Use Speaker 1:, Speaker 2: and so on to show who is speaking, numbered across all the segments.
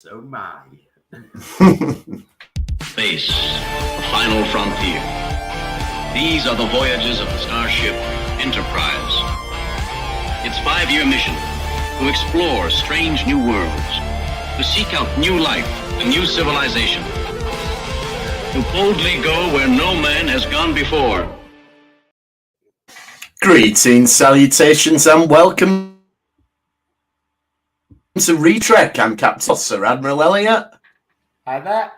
Speaker 1: Oh my.
Speaker 2: Space, the final frontier. These are the voyages of the starship Enterprise. Its 5-year mission, to explore strange new worlds, to seek out new life and new civilization, to boldly go where no man has gone before.
Speaker 3: Greetings, salutations, and welcome to Retrek. I'm Captain Sir Admiral Elliot.
Speaker 1: Hi there.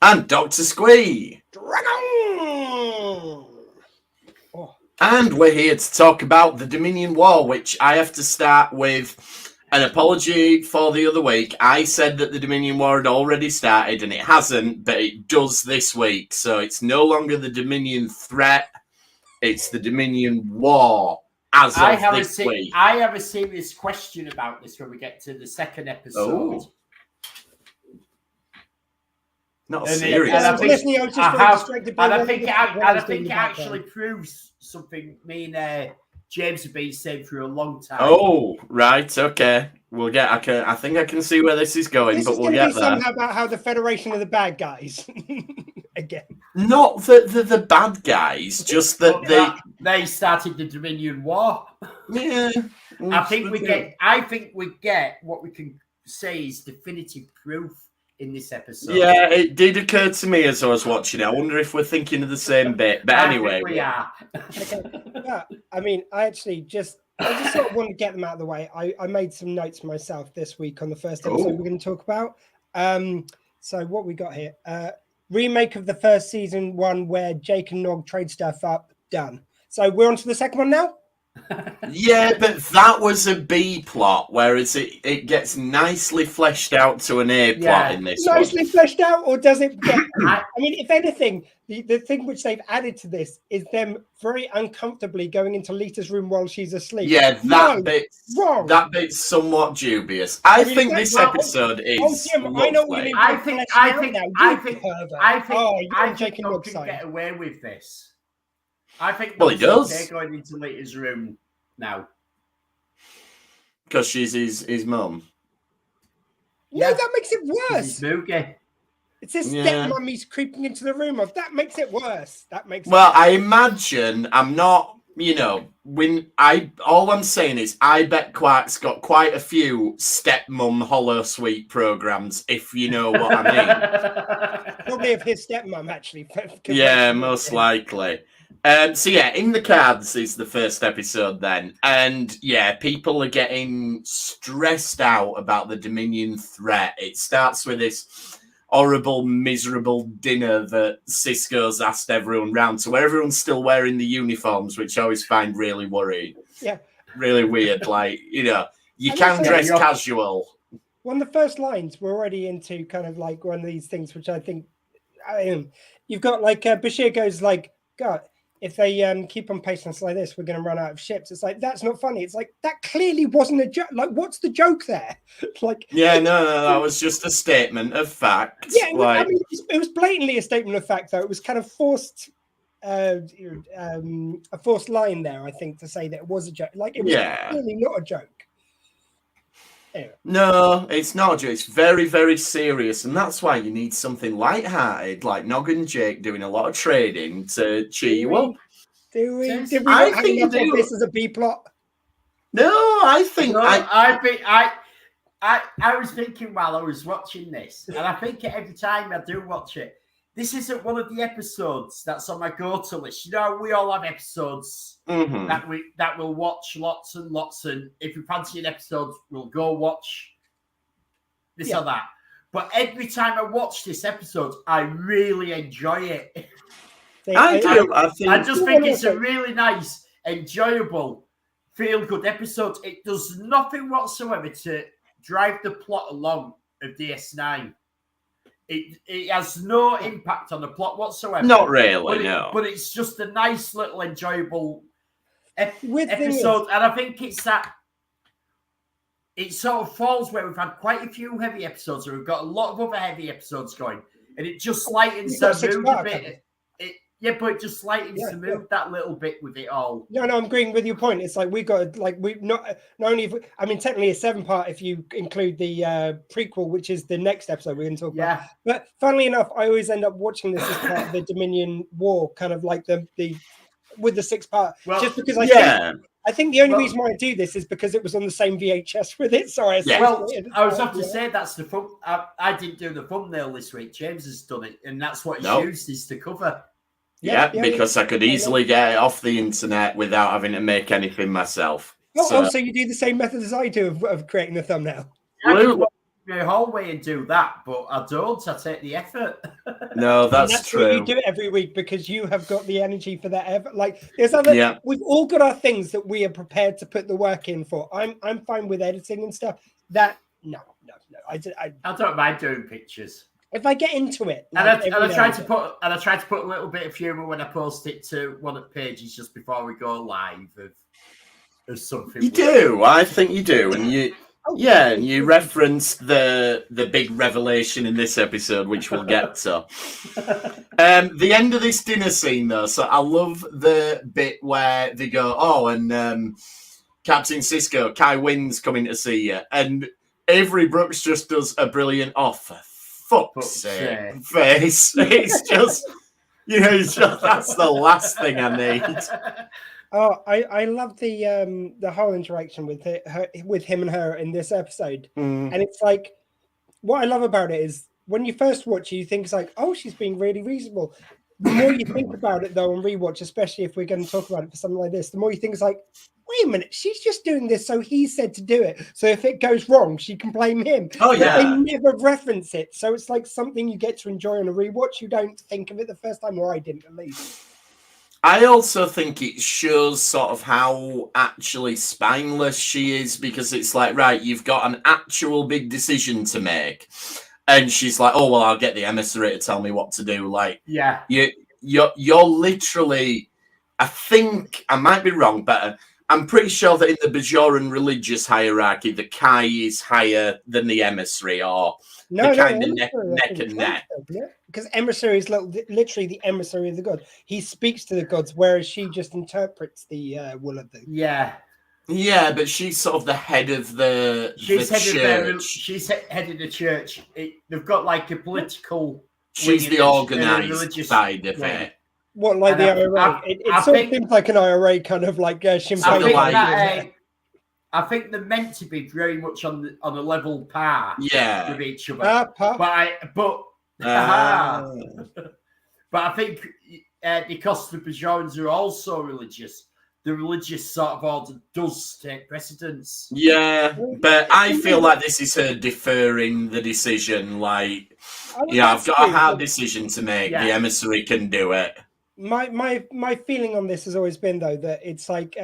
Speaker 3: And Dr. Squee.
Speaker 4: Dragon!
Speaker 3: And we're here to talk about the Dominion War, which I have to start with an apology for the other week. I said that the Dominion War had already started, and it hasn't, but it does this week. So it's no longer the Dominion threat, it's the Dominion War as of this week.
Speaker 1: I have a serious question about this when we get to the second episode.
Speaker 3: Oh. Not serious.
Speaker 1: And I think it actually proves something me and James have been saying for a long time.
Speaker 3: Oh, right, okay. We'll get. I think I can see where this is going, but we'll get there.
Speaker 4: Somehow about how the Federation are the bad guys again.
Speaker 3: Not that they're the bad guys, just that
Speaker 1: they started the Dominion War.
Speaker 3: Yeah,
Speaker 1: I think we get what we can say is definitive proof in this episode.
Speaker 3: Yeah, it did occur to me as I was watching it. I wonder if we're thinking of the same bit. But anyway,
Speaker 1: we are.
Speaker 4: Okay. Yeah, I mean, I just sort of want to get them out of the way. I made some notes myself this week on the first episode we're going to talk about. So what we got here, remake of the first season one where Jake and Nog trade stuff up, done. So we're on to the second one now.
Speaker 3: Yeah, but that was a B plot, whereas it gets nicely fleshed out to an A plot in this
Speaker 4: nicely fleshed out, or does it get... I mean, if anything, the thing which they've added to this is them very uncomfortably going into Lita's room while she's asleep.
Speaker 3: Yeah, that bit's somewhat dubious. I think this episode is
Speaker 4: Jim, I know what you mean.
Speaker 1: I think Jake and Nog can get away with this. I think
Speaker 3: he does.
Speaker 1: They're going into Lita's room now.
Speaker 3: Because she's his mum.
Speaker 4: No, that makes it worse. It's his stepmom he's creeping into the room of. That makes it worse.
Speaker 3: I imagine I'm not, all I'm saying is I bet Quark's got quite a few stepmom holosuite programs, if you know what I mean.
Speaker 4: Probably of his stepmom, actually.
Speaker 3: Yeah, most likely. In the cards is the first episode then. And yeah, people are getting stressed out about the Dominion threat. It starts with this horrible, miserable dinner that Cisco's asked everyone round to, where everyone's still wearing the uniforms, which I always find really worrying.
Speaker 4: Yeah.
Speaker 3: Really weird. You can dress casual.
Speaker 4: One of the first lines, we're already into kind of like one of these things, which I think you've got Bashir goes like, God, if they keep on pacing us like this, we're going to run out of ships. It's like, that's not funny. It's like, that clearly wasn't a joke. Like, what's the joke there?
Speaker 3: No, that was just a statement of fact.
Speaker 4: Yeah, it was blatantly a statement of fact, though. It was kind of forced, a forced line there, I think, to say that it was a joke. It was clearly not a joke. Anyway.
Speaker 3: No, it's not a joke. It's very, very serious, and that's why you need something lighthearted, like Nog and Jake doing a lot of trading to cheer you up.
Speaker 4: Did we not hang up on this as a B plot?
Speaker 3: No, I think
Speaker 1: I was thinking while I was watching this, and I think every time I do watch it, this isn't one of the episodes that's on my go-to list. We all have episodes that we'll watch lots and lots, and if we fancy an episode, we'll go watch this or that. But every time I watch this episode, I really enjoy it.
Speaker 3: I
Speaker 1: just think it's a really nice, enjoyable, feel-good episode. It does nothing whatsoever to drive the plot along of DS9. It has no impact on the plot whatsoever.
Speaker 3: Not really, no.
Speaker 1: But it's just a nice little enjoyable episode. And I think it's that it sort of falls where we've had quite a few heavy episodes, and we've got a lot of other heavy episodes going. And it just lightens the mood a bit. Yeah, but just slightly to move that little bit with it all.
Speaker 4: No, I'm agreeing with your point. It's like we got like we not only if I mean technically a 7-part if you include the prequel, which is the next episode we're going to talk about. But funnily enough, I always end up watching this as part of the Dominion War, kind of like the with the 6-part, just because I think the only reason why I do this is because it was on the same VHS with it. So I
Speaker 1: was have to say that's the fun. I didn't do the thumbnail this week. James has done it, and that's what he used is to cover.
Speaker 3: Yeah, because I could easily get it off the internet without having to make anything myself.
Speaker 4: So you do the same method as I do of creating the thumbnail.
Speaker 1: I could walk the hallway and do that, but I don't. I take the effort.
Speaker 3: No, that's true.
Speaker 4: What you do it every week because you have got the energy for that effort. Like there's other. We've all got our things that we are prepared to put the work in for. I'm fine with editing and stuff. That no. I
Speaker 1: don't mind doing pictures.
Speaker 4: If I get into it,
Speaker 1: and I try to put a little bit of humor when I post it to one of the pages just before we go live of something.
Speaker 3: You do, I think you do, and you, and you referenced the big revelation in this episode, which we'll get to. The end of this dinner scene, though, so I love the bit where they go, and Captain Sisko, Kai Wynn's coming to see you, and Avery Brooks just does a brilliant offer. Fuck's sake, face. It's just, that's the last thing I need.
Speaker 4: Oh, I love the whole interaction with him and her in this episode. And it's like, what I love about it is when you first watch it, you think it's like, oh, she's being really reasonable. The more you think about it, though, and rewatch, especially if we're going to talk about it for something like this, the more you think it's like, wait a minute, she's just doing this so he said to do it. So if it goes wrong, she can blame him.
Speaker 3: Oh, yeah.
Speaker 4: But they never reference it. So it's like something you get to enjoy on a rewatch. You don't think of it the first time, or I didn't at least.
Speaker 3: I also think it shows sort of how actually spineless she is, because it's like, right, you've got an actual big decision to make. And she's like, oh, well, I'll get the emissary to tell me what to do. Like, you're literally, I think, I might be wrong, but I'm pretty sure that in the Bajoran religious hierarchy, the Kai is higher than the emissary, or kind of neck and neck.
Speaker 4: Because emissary is literally the emissary of the god. He speaks to the gods, whereas she just interprets the will of the.
Speaker 3: Yeah, but she's sort of the head of the church.
Speaker 1: She's head of the church. They've got like a political.
Speaker 3: She's the organised side of it.
Speaker 4: What, like the IRA? It sort of seems like an IRA kind of like chimpanzee.
Speaker 1: I think they're meant to be very much on a level par with each other. But I think because the Bajorans are also religious, the religious sort of order does take precedence.
Speaker 3: Yeah, but I feel like this is her deferring the decision. Like, I've got a hard decision to make. The emissary can do it.
Speaker 4: My feeling on this has always been, though, that it's like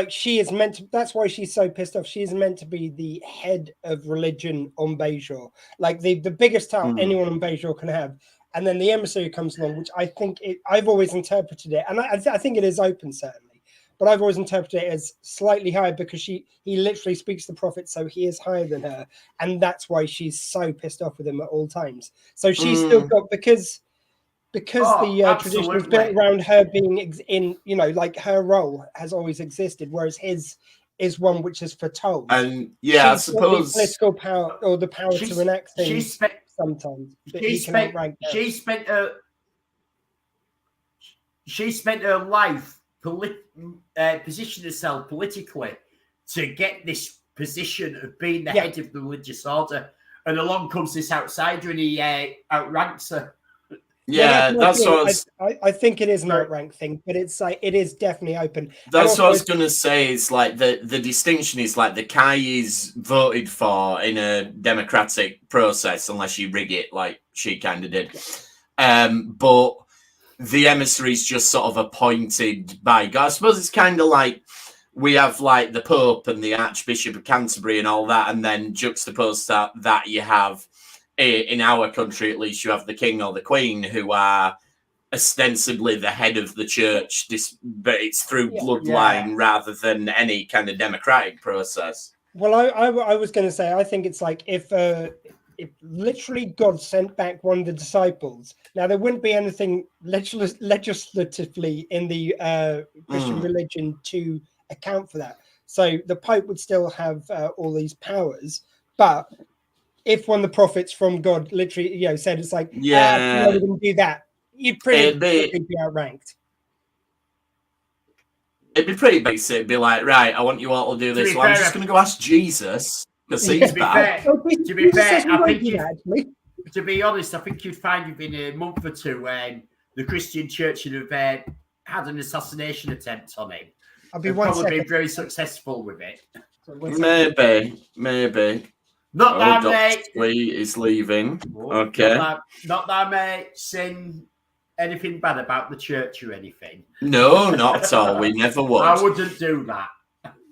Speaker 4: she is meant to. That's why she's so pissed off. She is meant to be the head of religion on Bajor, like the biggest title anyone on Bajor can have. And then the emissary comes along, which I think I've always interpreted it, and I think it is open certainly, but I've always interpreted it as slightly higher because he literally speaks the prophet, so he is higher than her, and that's why she's so pissed off with him at all times. So she's still got because the tradition is built around her being in, like her role has always existed, whereas his is one which is foretold.
Speaker 3: And I suppose
Speaker 4: the political power or the power to enact things sometimes.
Speaker 1: She spent her life positioning herself politically to get this position of being the head of the religious order, and along comes this outsider and he outranks her.
Speaker 3: Yeah, that's what
Speaker 4: I think it is an outrank thing, but it's like it is definitely open.
Speaker 3: That's what I was gonna say. Is like the distinction is like the Kai is voted for in a democratic process, unless you rig it like she kind of did. But the emissary is just sort of appointed by God. I suppose it's kind of like we have like the Pope and the Archbishop of Canterbury and all that, and then juxtaposed that you have. In our country, at least, you have the king or the queen who are ostensibly the head of the church, but it's through bloodline rather than any kind of democratic process.
Speaker 4: Well, I was going to say, I think it's like if if literally God sent back one of the disciples, now there wouldn't be anything legislatively in the Christian religion to account for that. So the Pope would still have all these powers, but if one of the prophets from God literally, said it's like, no, we didn't do that, you'd pretty be outranked.
Speaker 3: It'd be pretty basic. It'd be like, right, I want you all to do this. So I'm just going to go ask Jesus. To be fair,
Speaker 1: to be honest, I think you'd find within a month or two when the Christian Church would have had an assassination attempt on him. Probably been very successful with it.
Speaker 3: Maybe.
Speaker 1: Not that, mate.
Speaker 3: Squee is leaving. Okay.
Speaker 1: Not that, mate. Saying anything bad about the church or anything.
Speaker 3: No, not at all. We never would.
Speaker 1: I wouldn't do that.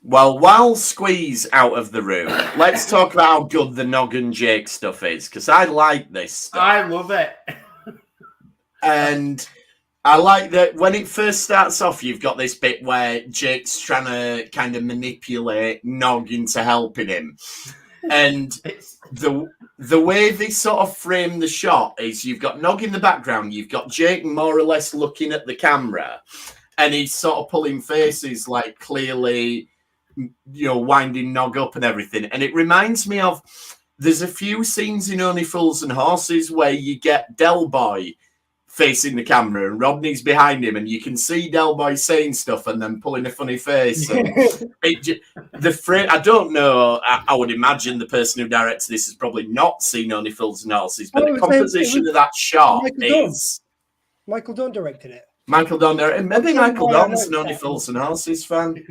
Speaker 3: Well, while Squee's out of the room, let's talk about how good the Nog and Jake stuff is, because I like this stuff.
Speaker 1: I love it.
Speaker 3: And I like that when it first starts off, you've got this bit where Jake's trying to kind of manipulate Nog into helping him. And the way they sort of frame the shot is you've got Nog in the background, you've got Jake more or less looking at the camera, and he's sort of pulling faces, like clearly, winding Nog up and everything. And it reminds me of, there's a few scenes in Only Fools and Horses where you get Del Boy facing the camera and Rodney's behind him, and you can see Del Boy saying stuff and then pulling a funny face. And I don't know. I would imagine the person who directed this has probably not seen Only Fools and Horses, but the composition of that shot is
Speaker 4: Michael Dorn directed it.
Speaker 3: Michael Dorn directed. Maybe Michael Dorn's an Only Fools and Horses fan.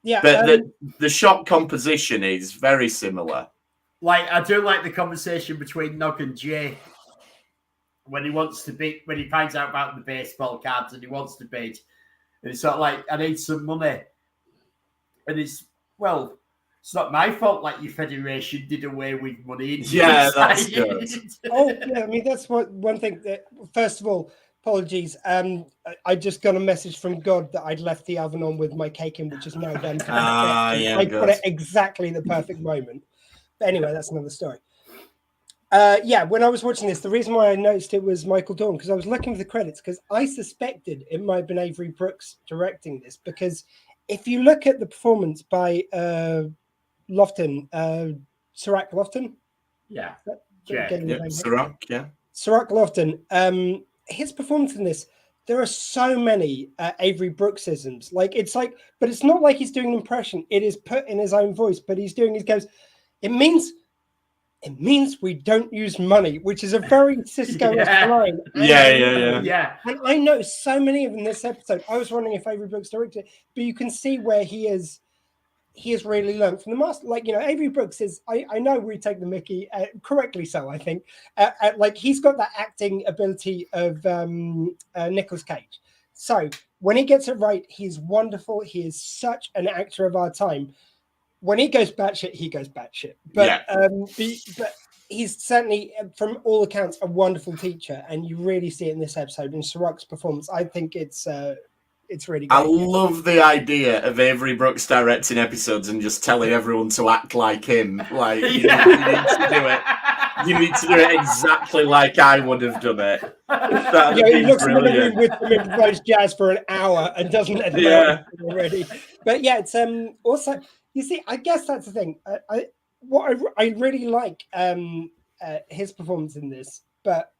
Speaker 4: Yeah,
Speaker 3: but the shot composition is very similar.
Speaker 1: Like, I do like the conversation between Nog and Jay when he finds out about the baseball cards and he wants to bid. And it's sort of like, I need some money. And it's not my fault, like your federation did away with money.
Speaker 3: Yeah, that's good.
Speaker 4: I mean, that's one thing that, first of all, apologies. I just got a message from God that I'd left the oven on with my cake in, which is now done. I put it exactly the perfect moment. But anyway, that's another story. When I was watching this, the reason why I noticed it was Michael Dorn, because I was looking for the credits, because I suspected it might have been Avery Brooks directing this, because if you look at the performance by Lofton, Sirach Lofton?
Speaker 1: Yeah.
Speaker 3: Sirach, yeah.
Speaker 4: Sirach Lofton, his performance in this, there are so many Avery Brooksisms. But it's not like he's doing an impression. It is put in his own voice, but he goes, it means we don't use money, which is a very Cisco-esque line.
Speaker 3: Yeah.
Speaker 4: And I know so many of them in this episode. I was wondering if Avery Brooks directed it, but you can see where he has really learned from the master. Avery Brooks is, I know we take the mickey, correctly so, I think. He's got that acting ability of Nicolas Cage. So when he gets it right, he's wonderful. He is such an actor of our time. When he goes batshit, he goes batshit. But he's certainly, from all accounts, a wonderful teacher, and you really see it in this episode. In Sirach's performance, I think it's really good.
Speaker 3: I love the idea of Avery Brooks directing episodes and just telling everyone to act like him. Like, you need to do it. You need to do it exactly like I would have done it.
Speaker 4: He looks brilliant with some improvised jazz for an hour and doesn't edit it already. But yeah, it's also. You see, I guess that's the thing. I really like his performance in this, but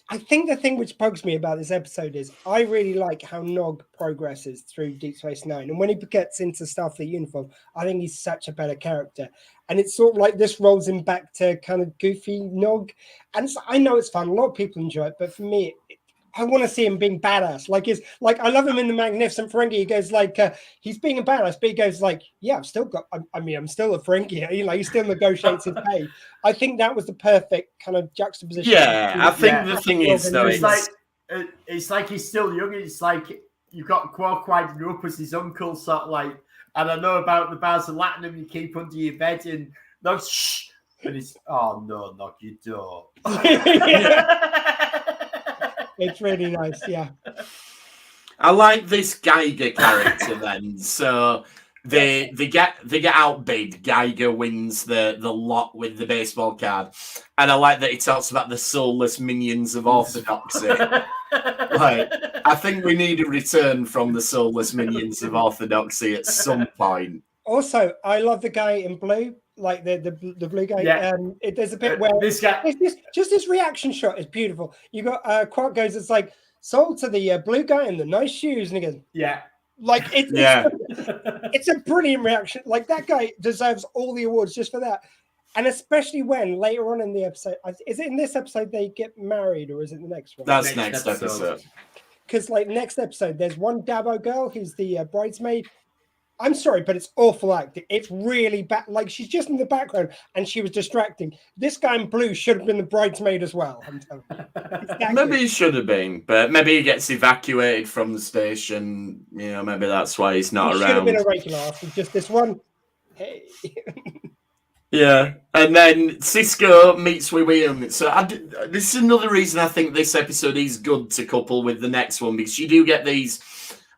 Speaker 4: I think the thing which bugs me about this episode is I really like how Nog progresses through Deep Space Nine, and when he gets into Starfleet uniform, I think he's such a better character. And it's sort of like this rolls him back to kind of goofy Nog, and I know it's fun. A lot of people enjoy it, but for me, I want to see him being badass. I love him in the Magnificent Ferengi. He goes he's being a badass, but he goes I'm still a Ferengi. He still negotiates his pay. I think that was the perfect kind of juxtaposition.
Speaker 3: Yeah, I think the thing is though,
Speaker 1: it's like he's still young. It's like you've got Quark winding up as his uncle, sort of like, and I know about the bars of Latinum you keep under your bed, and no, shh, and it's knock your door.
Speaker 4: It's really nice, yeah.
Speaker 3: I like this Geiger character then. So They get outbid. Geiger wins the lot with the baseball card, and I like that he talks about the soulless minions of orthodoxy. Like, I think we need a return from the soulless minions of orthodoxy at some point.
Speaker 4: Also, I love the guy in blue, like the blue guy.
Speaker 1: Yeah.
Speaker 4: There's a bit where
Speaker 1: this guy,
Speaker 4: just his reaction shot is beautiful. You got Quark goes, it's like sold to the blue guy in the nice shoes, and he goes,
Speaker 1: yeah.
Speaker 4: Like it's a brilliant reaction. Like that guy deserves all the awards just for that, and especially when later on in the episode, is it in this episode they get married or is it the next one?
Speaker 3: That's next episode.
Speaker 4: Because like next episode, there's one Dabo girl who's the bridesmaid. I'm sorry, but it's awful acting. It's really bad. Like she's just in the background and she was distracting. This guy in blue should have been the bridesmaid as well. I'm telling you.
Speaker 3: Maybe he should have been, but maybe he gets evacuated from the station. You know, maybe that's why he's not around.
Speaker 4: Should have been a regular after just this one. Hey.
Speaker 3: Yeah, and then Cisco meets with William. So this is another reason I think this episode is good to couple with the next one, because you do get these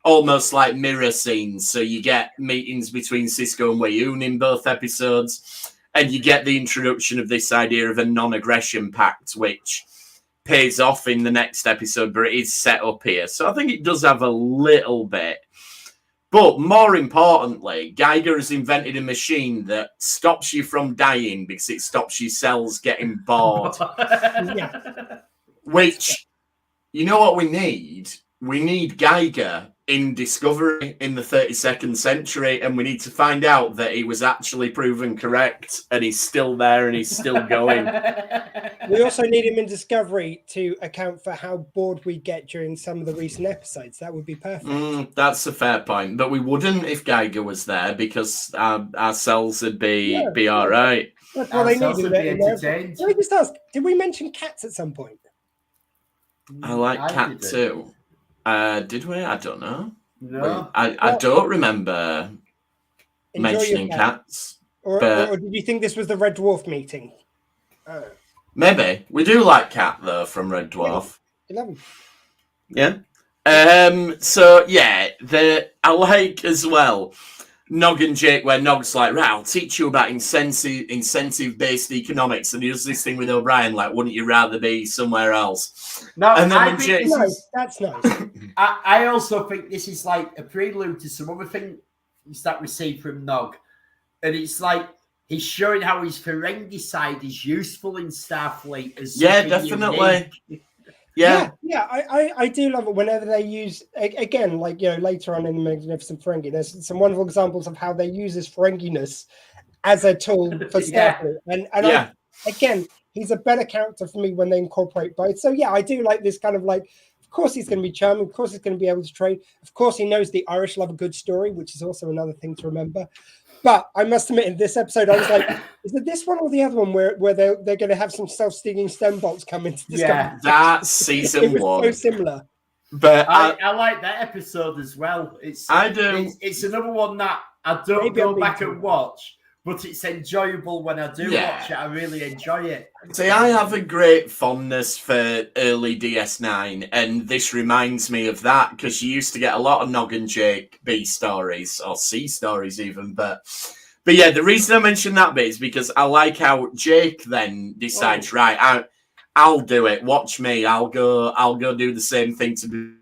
Speaker 3: almost like mirror scenes. So you get meetings between Cisco and Wei-Yoon in both episodes, and you get the introduction of this idea of a non-aggression pact, which pays off in the next episode, but it is set up here. So I think it does have a little bit. But more importantly, Geiger has invented a machine that stops you from dying because it stops your cells getting bored.
Speaker 4: Yeah.
Speaker 3: Which, you know what we need? We need Geiger in Discovery in the 32nd century, and we need to find out that he was actually proven correct, and he's still there, and he's still going.
Speaker 4: We also need him in Discovery to account for how bored we get during some of the recent episodes. That would be perfect.
Speaker 3: That's a fair point, but we wouldn't if Geiger was there, because our cells would be all right.
Speaker 4: That's what they need. Let me just ask, did we mention cats at some point?
Speaker 3: I like cat too. Did we? I don't know.
Speaker 1: No.
Speaker 3: I don't remember mentioning cats.
Speaker 4: Or did you think this was the Red Dwarf meeting?
Speaker 3: Maybe. We do like Cat, though, from Red Dwarf.
Speaker 4: 11.
Speaker 3: Yeah. So, yeah, I like as well Nog and Jake, where Nog's like, right, I'll teach you about incentive-based economics. And he does this thing with O'Brien, like, wouldn't you rather be somewhere else?
Speaker 1: No,
Speaker 3: and then
Speaker 4: that's nice.
Speaker 1: I also think this is like a prelude to some other things that we see from Nog. And it's like he's showing how his Ferengi side is useful in Starfleet. As
Speaker 3: definitely. Yeah,
Speaker 4: I do love it whenever they use, again, like, you know, later on in the Magnificent Ferengi, there's some wonderful examples of how they use his Ferenginess as a tool for Starfleet. And again, he's a better character for me when they incorporate both. So, yeah, I do like this kind of like, of course he's going to be charming, of course he's going to be able to trade, of course he knows the Irish love a good story, which is also another thing to remember. But I must admit, in this episode, I was like, is it this one or the other one where they're going to have some self-stinging stem bolts come into this?
Speaker 3: Yeah, that's season one.
Speaker 4: So similar.
Speaker 3: But
Speaker 1: I like that episode as well.
Speaker 3: I do.
Speaker 1: It's another one that I don't go back and watch, but it's enjoyable when I do watch it. I really enjoy it.
Speaker 3: See, I have a great fondness for early DS9, and this reminds me of that, because you used to get a lot of Nog and Jake B stories, or C stories even, but yeah, the reason I mention that bit is because I like how Jake then decides, right, I'll do it, watch me, I'll go do the same thing to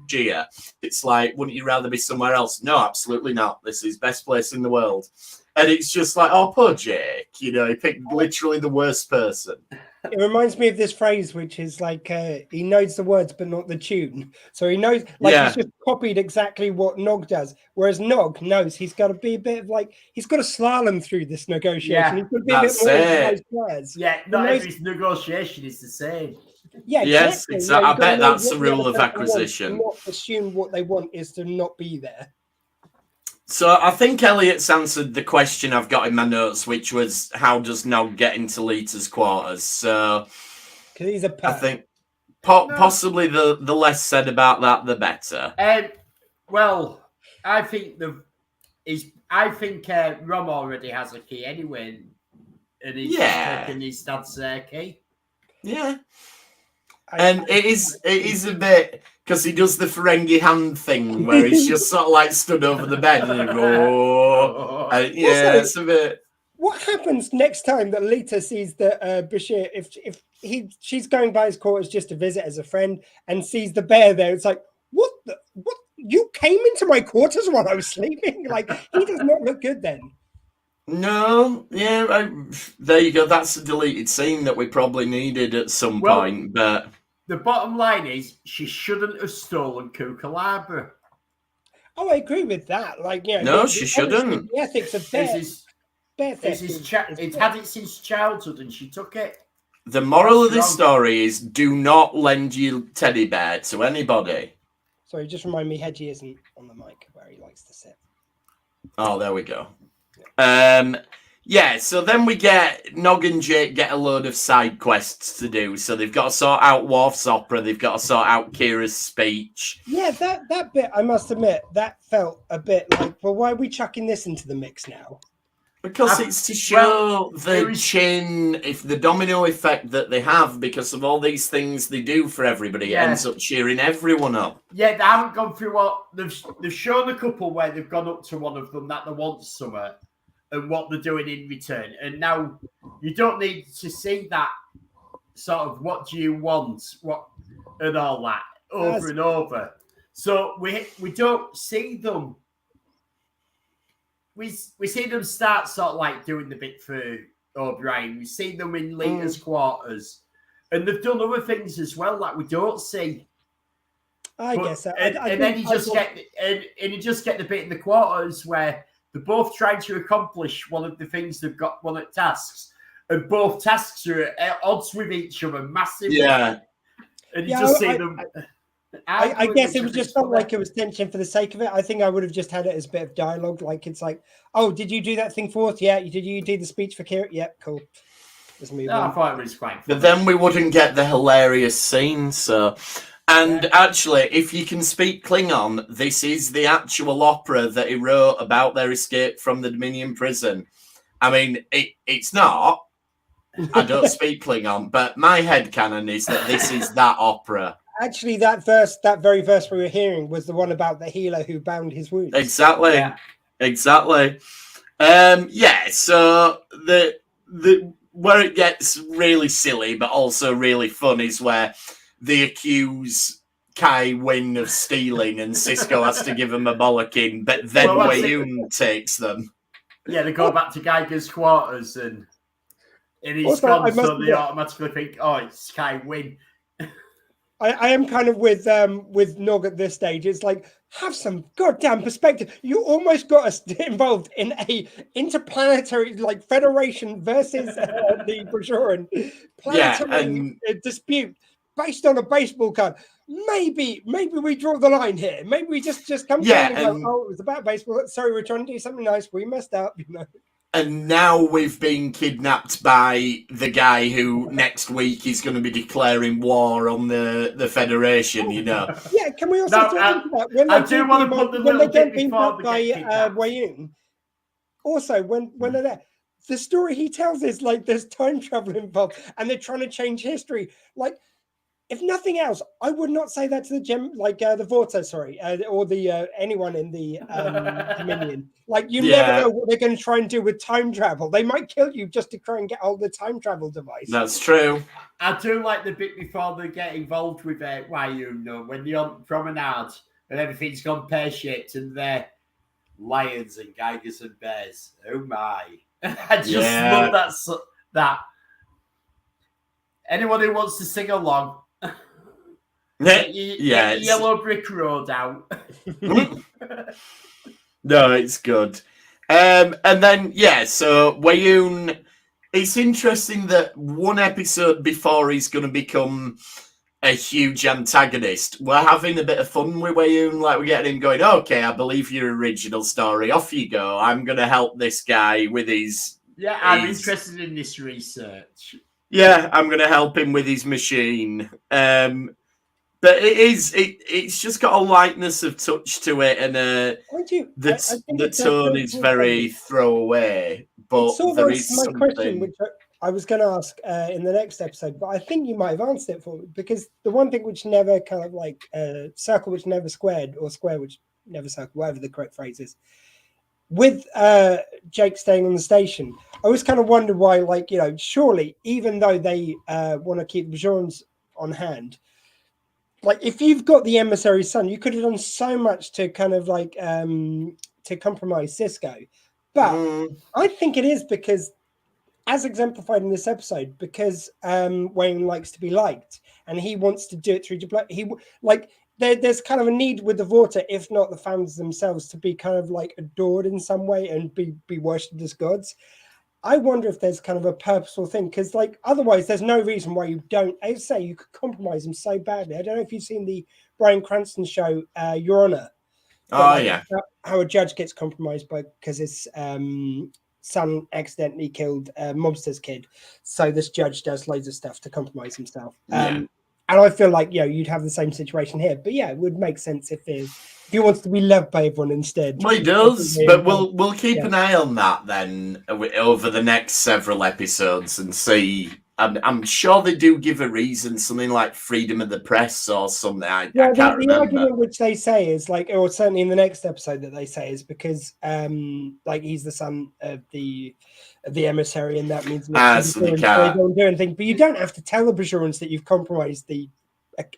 Speaker 3: Gia. It's like, wouldn't you rather be somewhere else? No, absolutely not. This is best place in the world. And it's just like, oh, poor Jake. You know, he picked literally the worst person.
Speaker 4: It reminds me of this phrase, which is like, he knows the words, but not the tune. So he knows, like, he's just copied exactly what Nog does. Whereas Nog knows he's got to be a bit of like, he's got to slalom through this negotiation.
Speaker 1: Yeah,
Speaker 4: he's got to be a bit more organized players.
Speaker 1: Yeah, not every negotiation is the same.
Speaker 4: Yeah,
Speaker 3: yes,
Speaker 4: exactly.
Speaker 3: I bet that's the rule of acquisition.
Speaker 4: Not assume what they want is to not be there.
Speaker 3: So I think Elliot's answered the question I've got in my notes, which was, how does Nog get into Lita's quarters? So
Speaker 4: because he's a pet.
Speaker 3: I think possibly the less said about that, the better.
Speaker 1: Well, I think Rom already has a key anyway, and he's taking his dad's key.
Speaker 3: Yeah. And it is a bit, because he does the Ferengi hand thing where he's just sort of like stood over the bed and yeah, it's a bit.
Speaker 4: What happens next time that Lita sees that Bashir, if she's going by his quarters just to visit as a friend and sees the bear there, it's like, what? You came into my quarters while I was sleeping? Like, he does not look good then.
Speaker 3: No, yeah, there you go. That's a deleted scene that we probably needed at some point. But
Speaker 1: the bottom line is, she shouldn't have stolen Kukalabra.
Speaker 4: Oh, I agree with that. Like, yeah,
Speaker 3: no, she shouldn't.
Speaker 4: The ethics of bear theft.
Speaker 1: It's had it since childhood, and she took it.
Speaker 3: The moral of this story is: do not lend your teddy bear to anybody.
Speaker 4: Sorry, just remind me, Hedgie isn't on the mic where he likes to sit.
Speaker 3: Oh, there we go. Yeah, so then we get Nog and Jake get a load of side quests to do. So they've got to sort out Worf's opera, they've got to sort out Kira's speech.
Speaker 4: Yeah, that bit, I must admit, that felt a bit like, well, why are we chucking this into the mix now?
Speaker 3: Because it's to show the domino effect that they have because of all these things they do for everybody. It ends up cheering everyone up.
Speaker 1: Yeah, they haven't gone through what they've shown a couple where they've gone up to one of them that they want something and what they're doing in return. And now you don't need to see that sort of what do you want, what and all that over and over. So we don't see them. We see them start sort of like doing the bit for O'Brien. We see them in Lita's quarters, and they've done other things as well that we don't see.
Speaker 4: I guess,
Speaker 1: and then you just get the bit in the quarters where they're both trying to accomplish one of the things they've got, one of the tasks, and both tasks are at odds with each other massively.
Speaker 3: Yeah,
Speaker 1: and you just see them.
Speaker 4: I guess it was just felt like it was tension for the sake of it. I think I would have just had it as a bit of dialogue. Like, it's like, oh, did you do that thing forth? Yeah. Did you do the speech for Kira? Yep, cool. Let's move on.
Speaker 1: I thought it was quite funny.
Speaker 3: But then we wouldn't get the hilarious scene. So, and actually, if you can speak Klingon, this is the actual opera that he wrote about their escape from the Dominion prison. I mean, it's not. I don't speak Klingon, but my headcanon is that this is that opera.
Speaker 4: Actually, that very verse we were hearing was the one about the healer who bound his wounds.
Speaker 3: Exactly. Yeah. Exactly. So the where it gets really silly but also really fun is where they accuse Kai Wynn of stealing and Cisco has to give him a bollocking, but then Weyoun takes them.
Speaker 1: Yeah, they go back to Geiger's quarters and he's gone, so they automatically think, oh, it's Kai Wynn.
Speaker 4: I am kind of with Nog at this stage. It's like, have some goddamn perspective. You almost got us involved in a interplanetary like Federation versus the Bajoran planetary dispute based on a baseball card. Maybe we draw the line here. Maybe we just come down and go, oh, it was about baseball. Sorry, we're trying to do something nice. We messed up, you know.
Speaker 3: And now we've been kidnapped by the guy who next week is going to be declaring war on the Federation, you know.
Speaker 4: Yeah, can we also talk about when they get beaten up by Weyoun? Also, when they're there, the story he tells is like there's time travel involved and they're trying to change history. Like, if nothing else, I would not say that to the the Vorta, or the anyone in the Dominion. Like, you never know what they're going to try and do with time travel. They might kill you just to try and get hold of the time travel device.
Speaker 3: That's true.
Speaker 1: I do like the bit before they get involved with Weyoun, when they're on promenade and everything's gone pear-shaped and they're lions and geigers and bears. Oh my. I just love that. Anyone who wants to sing along, get Yellow Brick Road out.
Speaker 3: No, it's good. And then, so Weyoun, it's interesting that one episode before he's going to become a huge antagonist, we're having a bit of fun with Weyoun. Like, we're getting him going, okay, I believe your original story. Off you go. I'm going to help this guy with his...
Speaker 1: Yeah, I'm interested in this research.
Speaker 3: Yeah, I'm going to help him with his machine. But it's just got a lightness of touch to it, and the tone is very throwaway. But there is something.
Speaker 4: Question, which I was going to ask in the next episode, but I think you might have answered it for me, because the one thing which never kind of like circle which never squared, or square which never circle, whatever the correct phrase is, with Jake staying on the station, I always kind of wondered why, like, you know, surely even though they want to keep Bajorans on hand, like if you've got the emissary's son, you could have done so much to kind of like to compromise Cisco. But I think it is because, as exemplified in this episode, because Wayne likes to be liked and he wants to do it through there's kind of a need with the Vorta, if not the founders themselves, to be kind of like adored in some way and be worshipped as gods. I wonder if there's kind of a purposeful thing, because like otherwise there's no reason why you don't. I say you could compromise them so badly. I don't know if you've seen the Bryan Cranston show, Your Honor.
Speaker 3: Oh, yeah.
Speaker 4: How a judge gets compromised because his son accidentally killed a mobster's kid. So this judge does loads of stuff to compromise himself. And I feel like, you'd have the same situation here. But yeah, it would make sense if he wants to be loved by everyone instead.
Speaker 3: Well, he does, but we'll keep an eye on that then over the next several episodes and see. I'm sure they do give a reason, something like freedom of the press or something. I can't remember.
Speaker 4: The argument which they say is like, or certainly in the next episode that they say is because like he's the son of the emissary, and that means
Speaker 3: so they
Speaker 4: don't do anything. But you don't have to tell the Bajorans that you've compromised a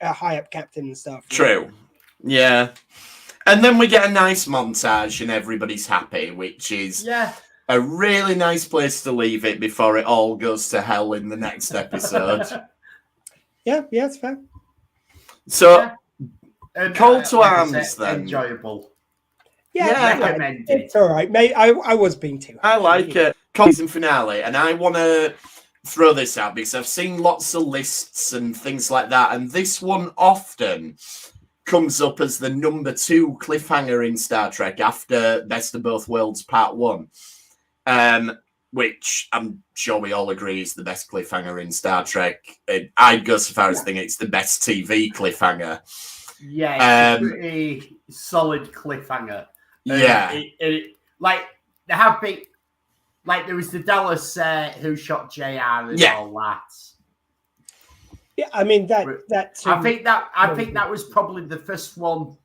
Speaker 4: high up captain and stuff.
Speaker 3: True. Yeah. And then we get a nice montage and everybody's happy, which is a really nice place to leave it before it all goes to hell in the next episode.
Speaker 4: Yeah, it's fair.
Speaker 3: So, call to arms then.
Speaker 1: Enjoyable.
Speaker 4: Yeah, it's all right, mate. I was being too
Speaker 3: hard. I like it. Season finale, and I want to throw this out because I've seen lots of lists and things like that, and this one often comes up as the number 2 cliffhanger in Star Trek after Best of Both Worlds Part 1. Which I'm sure we all agree is the best cliffhanger in Star Trek. I'd go so far as thinking it's the best TV cliffhanger.
Speaker 1: Yeah, it's a pretty solid cliffhanger. Like there have been, like there was the Dallas who shot JR and all that.
Speaker 4: Yeah, I mean that.
Speaker 1: I think that was probably the first one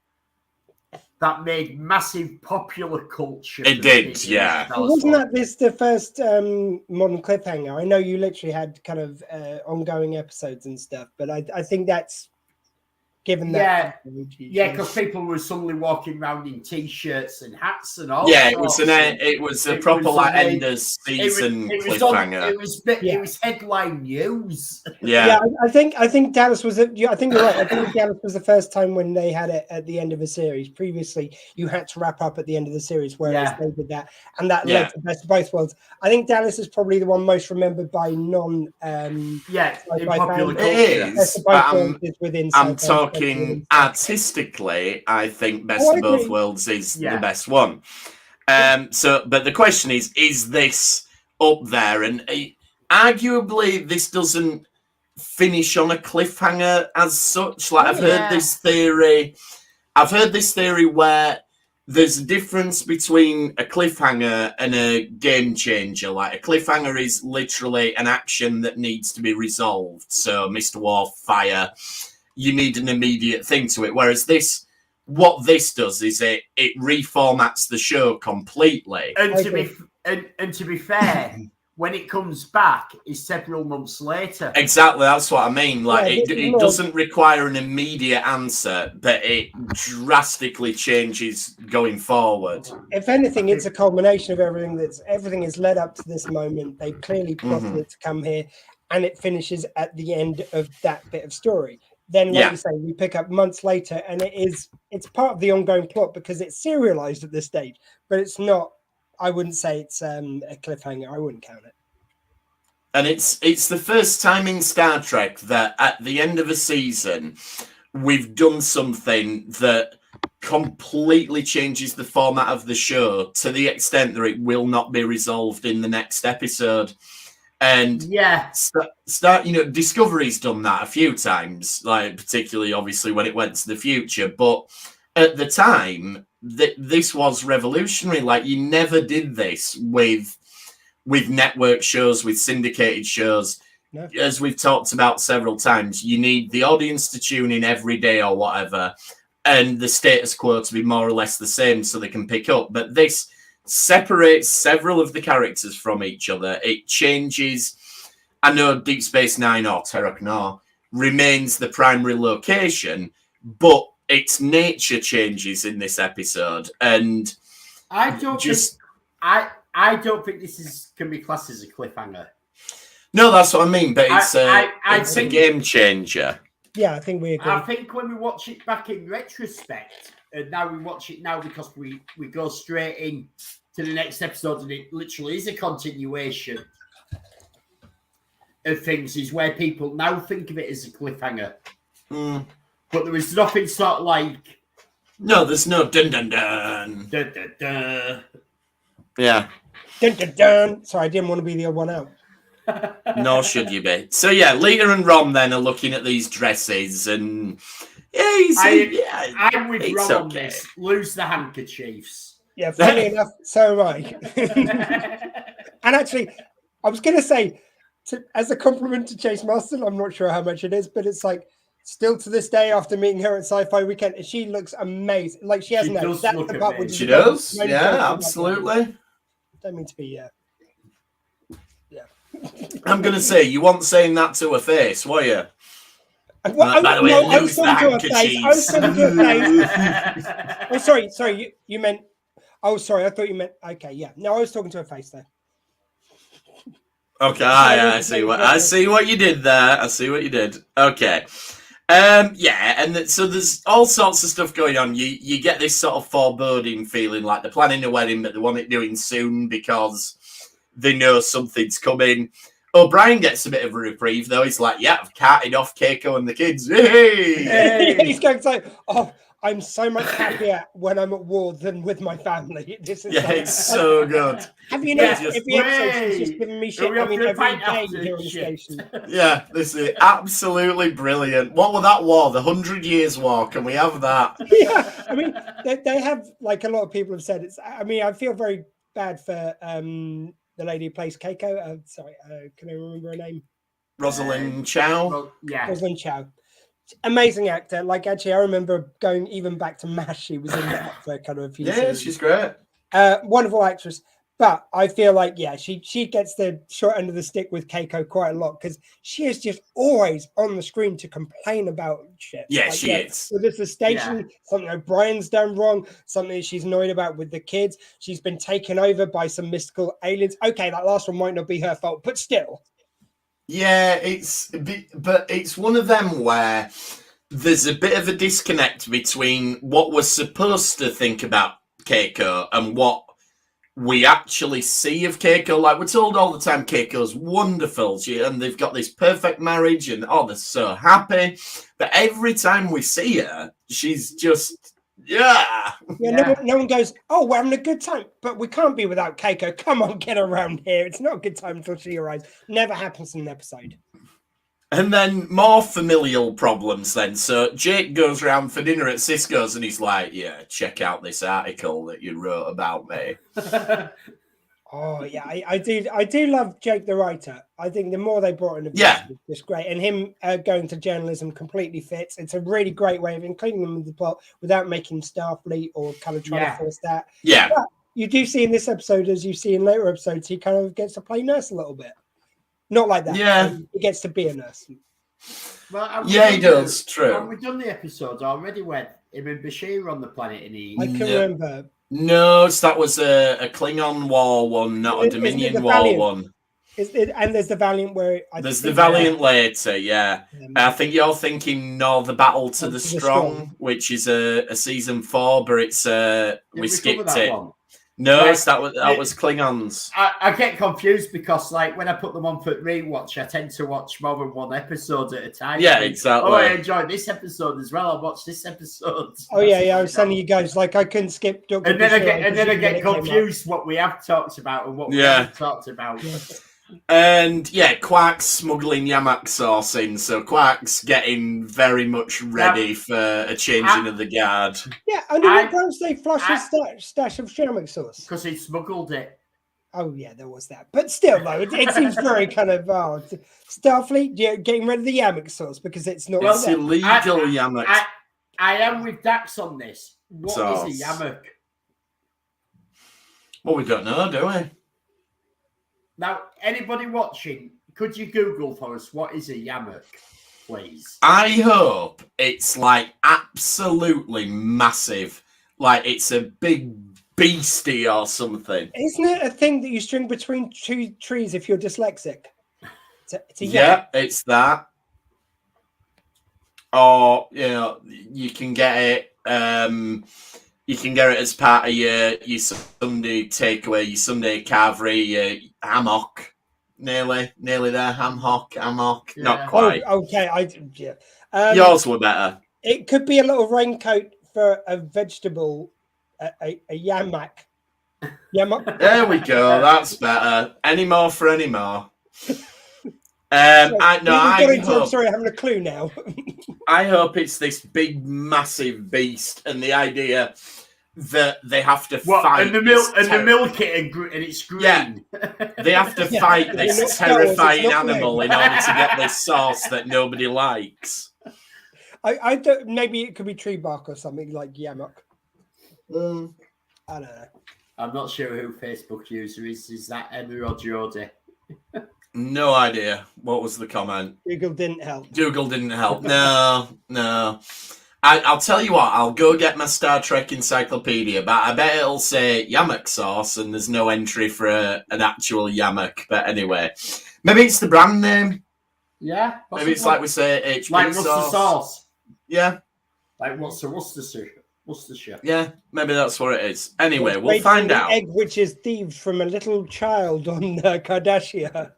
Speaker 1: that made massive popular culture.
Speaker 3: It did, yeah.
Speaker 4: Wasn't that the first modern cliffhanger? I know you literally had kind of ongoing episodes and stuff, but I think that's given that.
Speaker 1: Yeah, because people were suddenly walking around in t-shirts and hats and all.
Speaker 3: Yeah, it was a proper end of season cliffhanger.
Speaker 1: It was headline news.
Speaker 3: Yeah,
Speaker 4: I think Dallas was. I think you're right. I think Dallas was the first time when they had it at the end of a series. Previously, you had to wrap up at the end of the series, whereas they did that, and that led to Best of Both Worlds. I think Dallas is probably the one most remembered by non.
Speaker 1: In popular culture.
Speaker 3: It is, but I'm talking artistically. I think Best of Both Worlds is the best one. But the question is this up there? And arguably, this doesn't finish on a cliffhanger as such. Like I've heard this theory. I've heard this theory where there's a difference between a cliffhanger and a game changer. Like a cliffhanger is literally an action that needs to be resolved. So, Mr. Worf, fire. You need an immediate thing to it. Whereas what this does is it reformats the show completely.
Speaker 1: And to be fair, when it comes back, is several months later.
Speaker 3: Exactly, that's what I mean. Like it doesn't require an immediate answer, but it drastically changes going forward.
Speaker 4: If anything, it's a culmination of everything is led up to this moment. They clearly plotted it to come here, and it finishes at the end of that bit of story. Then, like you say, we pick up months later, and it's part of the ongoing plot because it's serialized at this stage, but it's not. I wouldn't say it's a cliffhanger. I wouldn't count it.
Speaker 3: And it's the first time in Star Trek that at the end of a season, we've done something that completely changes the format of the show to the extent that it will not be resolved in the next episode. And Discovery's done that a few times, like particularly obviously when it went to the future. But at the time, this was revolutionary. Like you never did this with with network shows, with syndicated shows.
Speaker 4: No.
Speaker 3: As we've talked about several times, you need the audience to tune in every day or whatever, and the status quo to be more or less the same so they can pick up. But this separates several of the characters from each other. It changes. I know Deep Space Nine or Terra Nor remains the primary location, but its nature changes in this episode. And
Speaker 1: I don't think this can be classed as a cliffhanger.
Speaker 3: No, that's what I mean. But it's
Speaker 1: it's
Speaker 3: a game changer.
Speaker 4: Yeah, I think we agree.
Speaker 1: I think when we watch it back in retrospect, and now we watch it now because we go straight in to the next episode, and it literally is a continuation of things, is where people now think of it as a cliffhanger.
Speaker 3: Mm.
Speaker 1: But there was nothing sort of like...
Speaker 3: No, there's no dun-dun-dun.
Speaker 1: Dun-dun-dun.
Speaker 3: Yeah.
Speaker 4: Dun-dun-dun. Sorry, I didn't want to be the odd one out.
Speaker 3: Nor should you be. So yeah, Lita and Ron then are looking at these dresses, and
Speaker 1: I'm with
Speaker 3: it's
Speaker 1: Ron on
Speaker 3: okay.
Speaker 1: this. Lose the handkerchiefs.
Speaker 4: Yeah, funny enough, so am I. And actually, I was going to say, as a compliment to Chase Marston, I'm not sure how much it is, but it's like, still to this day, after meeting her at Sci-Fi Weekend, she looks amazing. Like she has
Speaker 1: She
Speaker 4: no.
Speaker 1: does
Speaker 4: That's
Speaker 1: look
Speaker 4: the part
Speaker 1: amazing.
Speaker 3: She does. Yeah, absolutely.
Speaker 4: Don't mean to be.
Speaker 3: I'm gonna say you weren't saying that to her face, were you?
Speaker 4: Well,
Speaker 3: by the way,
Speaker 4: I was
Speaker 3: lose the
Speaker 4: talking to her face. I was talking to her face. Oh, sorry. You meant. Oh, sorry. I thought you meant. Okay, yeah. No, I was talking to her face though.
Speaker 3: Okay, I see what you did there. I see what you did. Okay. Yeah, and so there's all sorts of stuff going on. You get this sort of foreboding feeling like they're planning a wedding, but they want it doing soon because they know something's coming. O'Brien gets a bit of a reprieve, though. He's like, yeah, I've carted off Keiko and the kids. Hey!
Speaker 4: He's going to say, oh, I'm so much happier when I'm at war than with my family. This is
Speaker 3: it's so good.
Speaker 4: Have you noticed every episode she's just giving me shit? I mean, every day here on the station.
Speaker 3: Yeah, this is absolutely brilliant. What was that war? The 100 Years War. Can we have that?
Speaker 4: Yeah, I mean, they have, like a lot of people have said, it's. I mean, I feel very bad for the lady who plays Keiko. Sorry, can I remember her name?
Speaker 3: Rosalind Chow.
Speaker 1: Well, yeah.
Speaker 4: Rosalind Chow. Amazing actor. Like, actually, I remember going even back to MASH. She was in that for kind of a few seasons.
Speaker 3: She's great.
Speaker 4: Wonderful actress. But I feel like, yeah, she gets the short end of the stick with Keiko quite a lot because she is just always on the screen to complain about shit.
Speaker 3: Yeah,
Speaker 4: like,
Speaker 3: she is.
Speaker 4: So there's the station, something O'Brien's done wrong, something she's annoyed about with the kids. She's been taken over by some mystical aliens. Okay, that last one might not be her fault, but still.
Speaker 3: Yeah, but it's one of them where there's a bit of a disconnect between what we're supposed to think about Keiko and what we actually see of Keiko. Like, we're told all the time Keiko's wonderful, and they've got this perfect marriage, and they're so happy. But every time we see her, she's just
Speaker 4: No one goes, oh, we're having a good time, but we can't be without Keiko. Come on, get around here. It's not a good time until she arrives. Never happens in an episode.
Speaker 3: And then more familial problems then. So Jake goes round for dinner at Cisco's and he's like, yeah, check out this article that you wrote about me.
Speaker 4: Oh, yeah, I do love Jake the writer. I think the more they brought in, it's great. And him going to journalism completely fits. It's a really great way of including them in the plot without making Starfleet or kind of trying to force that.
Speaker 3: Yeah.
Speaker 4: But you do see in this episode, as you see in later episodes, he kind of gets to play nurse a little bit. Not like that.
Speaker 3: Yeah.
Speaker 4: He gets to be a nurse.
Speaker 1: Well,
Speaker 3: he does. True.
Speaker 1: Have we done the episodes already where him and Bashir are on the planet and he...
Speaker 4: I can remember.
Speaker 3: No, that was a Klingon War one, not a Dominion War one.
Speaker 4: And there's the Valiant where...
Speaker 3: There's the Valiant later, yeah. I think you're thinking the Battle to the Strong, which is a season 4, but it's we skipped it. One? No, like, that was Klingons.
Speaker 1: I get confused because, like, when I put them on for rewatch, I tend to watch more than one episode at a time.
Speaker 3: Yeah, exactly.
Speaker 1: Oh, I enjoyed this episode as well. I watched this episode.
Speaker 4: Oh yeah. I was telling you guys, like, I couldn't skip.
Speaker 1: And then I get confused what we have talked about and what we haven't talked about. Yeah.
Speaker 3: And Quark's smuggling Yamak sauce in, so Quark's getting very much ready for a changing of the guard.
Speaker 4: Yeah, and what times they flush his stash of Yamak sauce?
Speaker 1: Because he smuggled it.
Speaker 4: Oh yeah, there was that. But still, though, it seems very kind of Starfleet getting rid of the Yamak sauce because it's not.
Speaker 3: It's illegal, Yamak.
Speaker 1: I am with Dax on this. What is a Yamak?
Speaker 3: Well, we don't know, do we?
Speaker 1: Now, anybody watching, could you Google for us what is a Yamak, please?
Speaker 3: I hope it's like absolutely massive. Like it's a big beastie or something.
Speaker 4: Isn't it a thing that you string between two trees if you're dyslexic? It's a
Speaker 3: yeah, it's that. Or you can get it. You can get it as part of your Sunday takeaway, your Sunday carvery, your hammock. Nearly there. Hammock. Yeah. Not quite.
Speaker 4: Oh, okay.
Speaker 3: Yours were better.
Speaker 4: It could be a little raincoat for a vegetable, a yamak. Yamak.
Speaker 3: There we go. That's better. Any more for any more.
Speaker 4: I'm having a clue now.
Speaker 3: I hope it's this big, massive beast, and the idea that they have to fight.
Speaker 1: And the milk it and it's green.
Speaker 3: Yeah, they have to fight this terrifying animal in order to get this sauce that nobody likes.
Speaker 4: I don't. Maybe it could be tree bark or something like yamak. I don't know.
Speaker 1: I'm not sure who Facebook user is. Is that Emma or Jodie?
Speaker 3: No idea. What was the comment?
Speaker 4: Google didn't help.
Speaker 3: No. I'll tell you what. I'll go get my Star Trek encyclopedia, but I bet it'll say Yamak sauce, and there's no entry for an actual Yamak. But anyway, maybe it's the brand name.
Speaker 1: Yeah.
Speaker 3: Maybe it's like we say HP
Speaker 1: like Worcester sauce.
Speaker 3: Yeah.
Speaker 1: Like Worcestershire.
Speaker 3: Yeah, maybe that's what it is. Anyway, we'll find out.
Speaker 4: Egg which is thieved from a little child on Kardashian.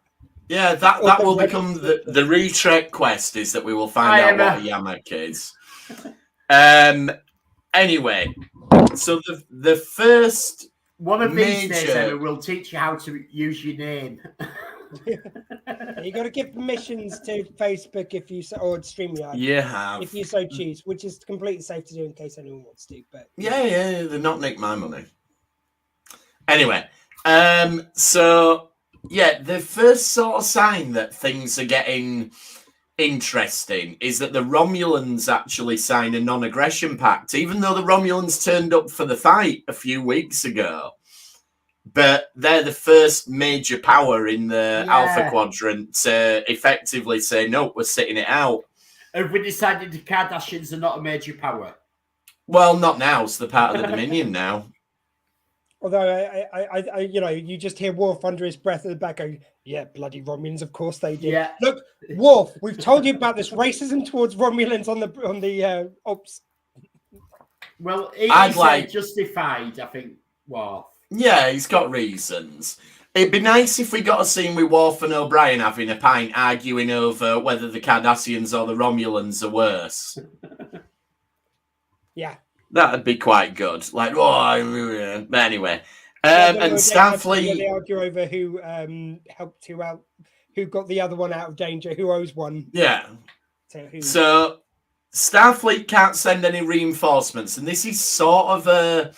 Speaker 3: Yeah, that will become the retrek quest, is that we will find out what a Yamak is. Anyway, so the first
Speaker 1: one of these days, Emma, will teach you how to use your name.
Speaker 4: You got to give permissions to Facebook or StreamYard.
Speaker 3: Yeah,
Speaker 4: if you so choose, which is completely safe to do in case anyone wants to. But
Speaker 3: yeah, they're not nick my money. Anyway, so. Yeah, the first sort of sign that things are getting interesting is that the Romulans actually signed a non-aggression pact, even though the Romulans turned up for the fight a few weeks ago. But they're the first major power in the Alpha Quadrant to effectively say, no, we're sitting it out.
Speaker 1: Have we decided the Kardashians are not a major power?
Speaker 3: Well, not now. It's the part of the Dominion now.
Speaker 4: Although I you just hear Worf under his breath at the back going, "Yeah, bloody Romulans, of course they did."
Speaker 1: Yeah.
Speaker 4: Look, Worf, we've told you about this racism towards Romulans on the ops.
Speaker 1: Well, he's justified, I think. Worf.
Speaker 3: Yeah, he's got reasons. It'd be nice if we got a scene with Worf and O'Brien having a pint, arguing over whether the Cardassians or the Romulans are worse.
Speaker 4: Yeah.
Speaker 3: That'd be quite good. Like, but anyway. And Starfleet.
Speaker 4: They argue over who helped who out, who got the other one out of danger, who owes one.
Speaker 3: Yeah. So Starfleet can't send any reinforcements, and this is sort of a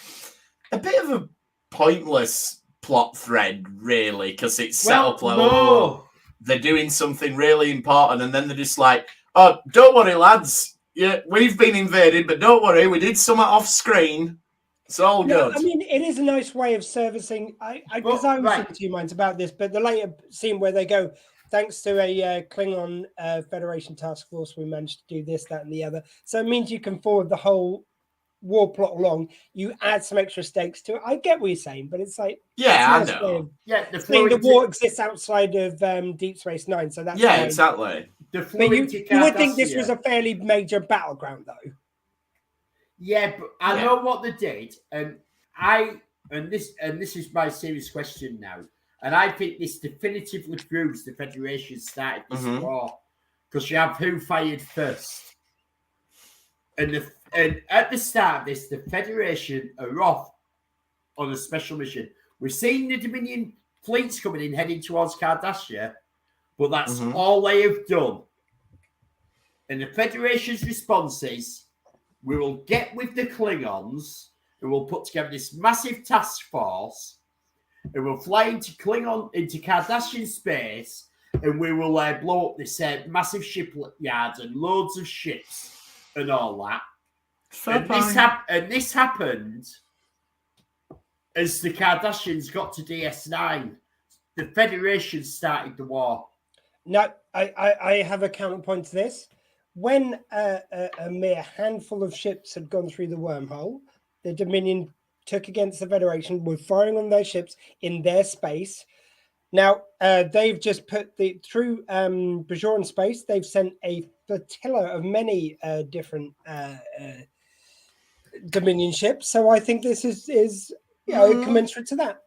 Speaker 3: bit of a pointless plot thread, really, because it's set up like, they're doing something really important, and then they're just like, oh, don't worry, lads. Yeah, we've been invaded, but don't worry, we did something off screen. It's all good.
Speaker 4: I mean, it is a nice way of servicing. I was in two minds about this, but the later scene where they go, thanks to a Klingon Federation task force, we managed to do this, that, and the other. So it means you can forward the whole war plot along. You add some extra stakes to it. I get what you're saying, but it's like,
Speaker 3: I know.
Speaker 4: The war exists outside of Deep Space Nine, so that's
Speaker 3: exactly.
Speaker 4: You would think this was a fairly major battleground, though.
Speaker 1: Yeah, but I know what they did, and this is my serious question now, and I think this definitively proves the Federation started this war, because you have who fired first, and at the start of this, the Federation are off on a special mission. We've seen the Dominion fleets coming in, heading towards Cardassia, but that's all they have done. And the Federation's response is, we will get with the Klingons, and we'll put together this massive task force, and we'll fly into Cardassian space, and we will blow up this massive shipyard and loads of ships and all that. And this happened as the Cardassians got to DS9. The Federation started the war.
Speaker 4: No, I have a counterpoint to this. When a mere handful of ships had gone through the wormhole, the Dominion took against the Federation, were firing on their ships in their space. Now, they've just put through Bajoran space, they've sent a flotilla of many different Dominion ships. So I think this is commensurate to that.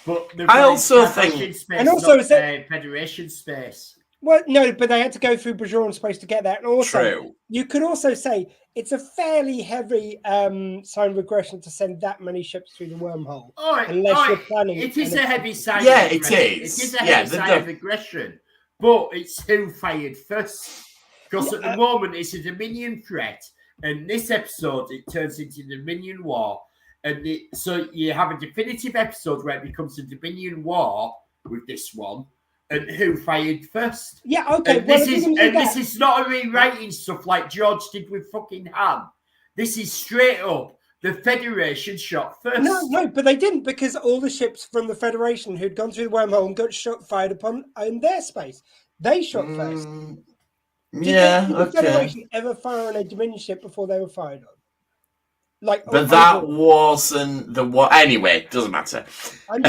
Speaker 1: But
Speaker 3: I also think,
Speaker 1: space, and also is it Federation space.
Speaker 4: Well, no, but they had to go through Bajoran space to get that. And also,
Speaker 3: true.
Speaker 4: You could also say it's a fairly heavy sign regression to send that many ships through the wormhole. Unless you're planning.
Speaker 1: It is a heavy sign.
Speaker 3: Yeah, it is.
Speaker 1: It is a heavy sign of aggression. But it's who fired first. Because at the moment, it's a Dominion threat. And this episode, it turns into the Dominion war. And so you have a definitive episode where it becomes a Dominion war with this one. And who fired first?
Speaker 4: Yeah, okay.
Speaker 1: And this is not a rewriting stuff like George did with fucking Han. This is straight up the Federation shot first.
Speaker 4: No, but they didn't, because all the ships from the Federation who'd gone through the wormhole and got fired upon in their space, they shot first. Did the Federation ever fire on a Dominion ship before they were fired on?
Speaker 3: But that wasn't the what. Anyway, doesn't matter.
Speaker 4: I'm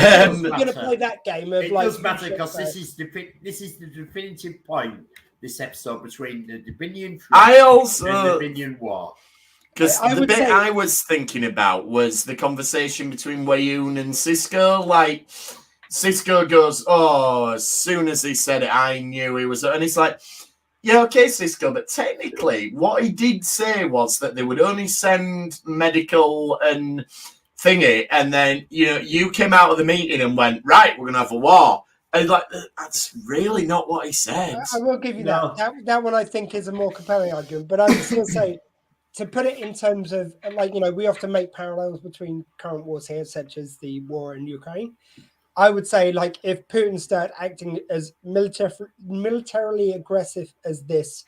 Speaker 4: going to play that game of
Speaker 1: it does matter because this is the definitive point. This episode between the Dominion and the Dominion War.
Speaker 3: Because the bit I was thinking about was the conversation between Wayoon and Cisco. Like, Cisco goes, "Oh, as soon as he said it, I knew he was," and it's like, yeah, okay, Cisco, but technically what he did say was that they would only send medical and thingy, and then, you came out of the meeting and went, right, we're going to have a war. And like, that's really not what he said.
Speaker 4: I will give you that. That one I think is a more compelling argument, but I was going to say, to put it in terms of, we often make parallels between current wars here, such as the war in Ukraine. I would say, if Putin started acting as militarily aggressive as this,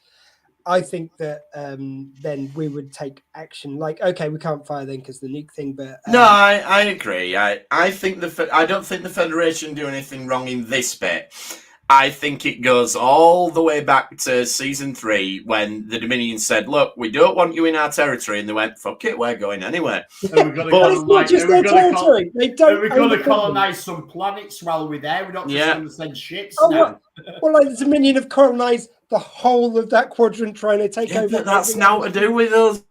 Speaker 4: I think that then we would take action. Okay, we can't fire then because the nuke thing, but
Speaker 3: no, I agree. I think I don't think the Federation do anything wrong in this bit. I think it goes all the way back to season 3 when the Dominion said, "Look, we don't want you in our territory," and they went, "Fuck it, we're going anyway."
Speaker 1: But it's not just their territory. We're going to colonize some planets while we're there. We're not just going to send ships now.
Speaker 4: Well, the Dominion have colonized the whole of that quadrant, trying to take over.
Speaker 3: But that's now to do with us.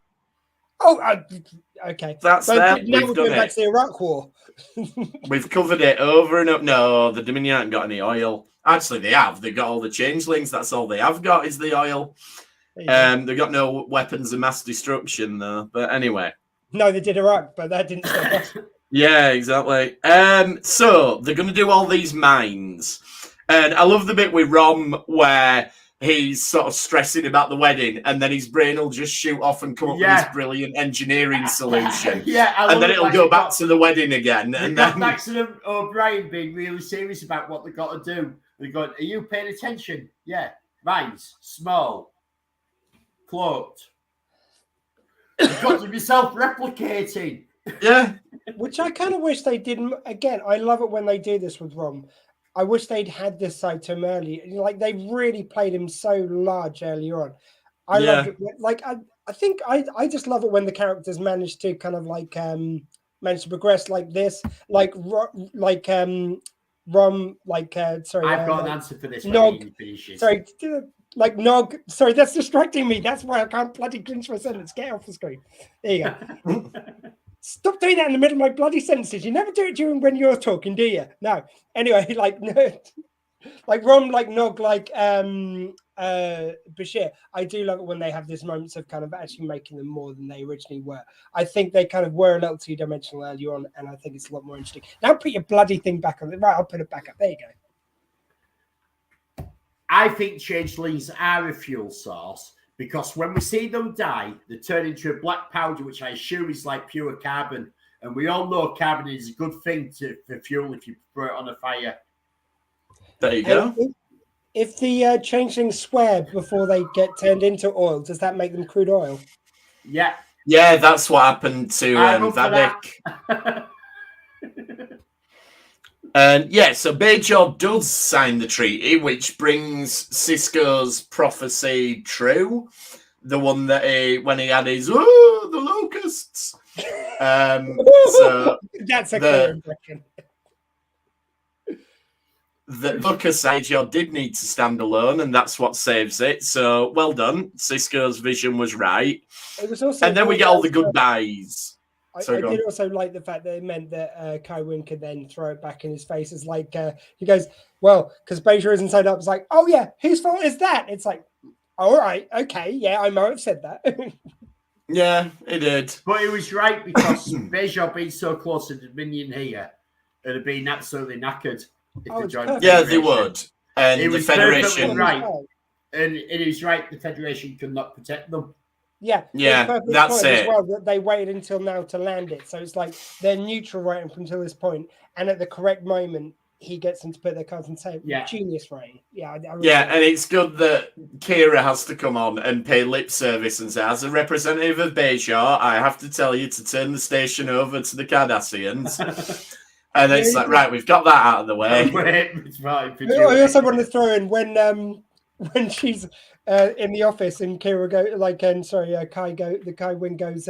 Speaker 4: Oh, okay.
Speaker 3: That's them.
Speaker 4: Now we're going back to the Iraq War.
Speaker 3: We've covered it over and over. No, the Dominion haven't got any oil. Actually, they have. They've got all the changelings. That's all they have got is the oil. They've got no weapons of mass destruction, though. But anyway.
Speaker 4: No, they did Iraq, but that didn't stop us.
Speaker 3: Yeah, exactly. So they're going to do all these mines. And I love the bit with Rom where he's sort of stressing about the wedding and then his brain will just shoot off and come up with this brilliant engineering solution. And then it'll go back to the wedding again. And then
Speaker 1: back to them, O'Brien being really serious about what they've got to do. They're going, are you paying attention? Yeah. Mines, small, cloaked. You've got to be self-replicating.
Speaker 3: Yeah.
Speaker 4: Which I kind of wish they didn't. Again, I love it when they do this with Rom. I wish they'd had this side to him early. They really played him so large earlier on. I love it. I think I just love it when the characters manage to kind of manage to progress like this, Rom, sorry.
Speaker 1: I've got an answer for this.
Speaker 4: Nog, sorry, Nog. Sorry, that's distracting me. That's why I can't bloody finish my sentence. Get off the screen. There you go. Stop doing that in the middle of my bloody sentences. You never do it when you're talking, do you? No. Anyway, Rom, Nog, Bashir. I do love it when they have these moments of kind of actually making them more than they originally were. I think they kind of were a little two-dimensional earlier on, and I think it's a lot more interesting. Now put your bloody thing back on. Right, I'll put it back up. There you go.
Speaker 1: I think changelings are a fuel source because when we see them die, they turn into a black powder, which I assume is like pure carbon. And we all know carbon is a good thing for fuel if you throw it on a fire.
Speaker 3: There you go.
Speaker 4: If the changelings swear before they get turned into oil, does that make them crude oil?
Speaker 1: Yeah.
Speaker 3: Yeah, that's what happened to
Speaker 1: Vadik.
Speaker 3: And yeah, so Bajor does sign the treaty, which brings Sisko's prophecy true. The one that when he had his, the locusts. So
Speaker 4: that's a clear impression.
Speaker 3: The Bajor did need to stand alone, and that's what saves it. So well done. Sisko's vision was right.
Speaker 4: It was also,
Speaker 3: and then we get all the goodbyes.
Speaker 4: I did also like the fact that it meant that Kai Wynn could then throw it back in his face. It's like he goes, well, because Bajor isn't signed up. It's like, oh yeah, whose fault is that? It's like, all right, okay, yeah, I might have said that.
Speaker 3: Yeah, it did.
Speaker 1: But it was right because Bajor being so close to the Dominion here, it'd have been absolutely knackered if they joined.
Speaker 3: Yeah, they would. And
Speaker 1: it
Speaker 3: the
Speaker 1: was
Speaker 3: Federation,
Speaker 1: right, and it was right. The Federation could not protect them.
Speaker 3: Yeah, that's it.
Speaker 4: As well, that they waited until now to land it, so it's like they're neutral right up until this point, and at the correct moment, he gets them to put their cards on the table.
Speaker 1: Yeah,
Speaker 4: genius writing. Yeah, I
Speaker 3: really and it's good that Kira has to come on and pay lip service and say, as a representative of Bajor, I have to tell you to turn the station over to the Cardassians. And it's like, right, we've got that out of the way.
Speaker 4: I also want to throw in when she's in the office and Kira Kai Wynn goes,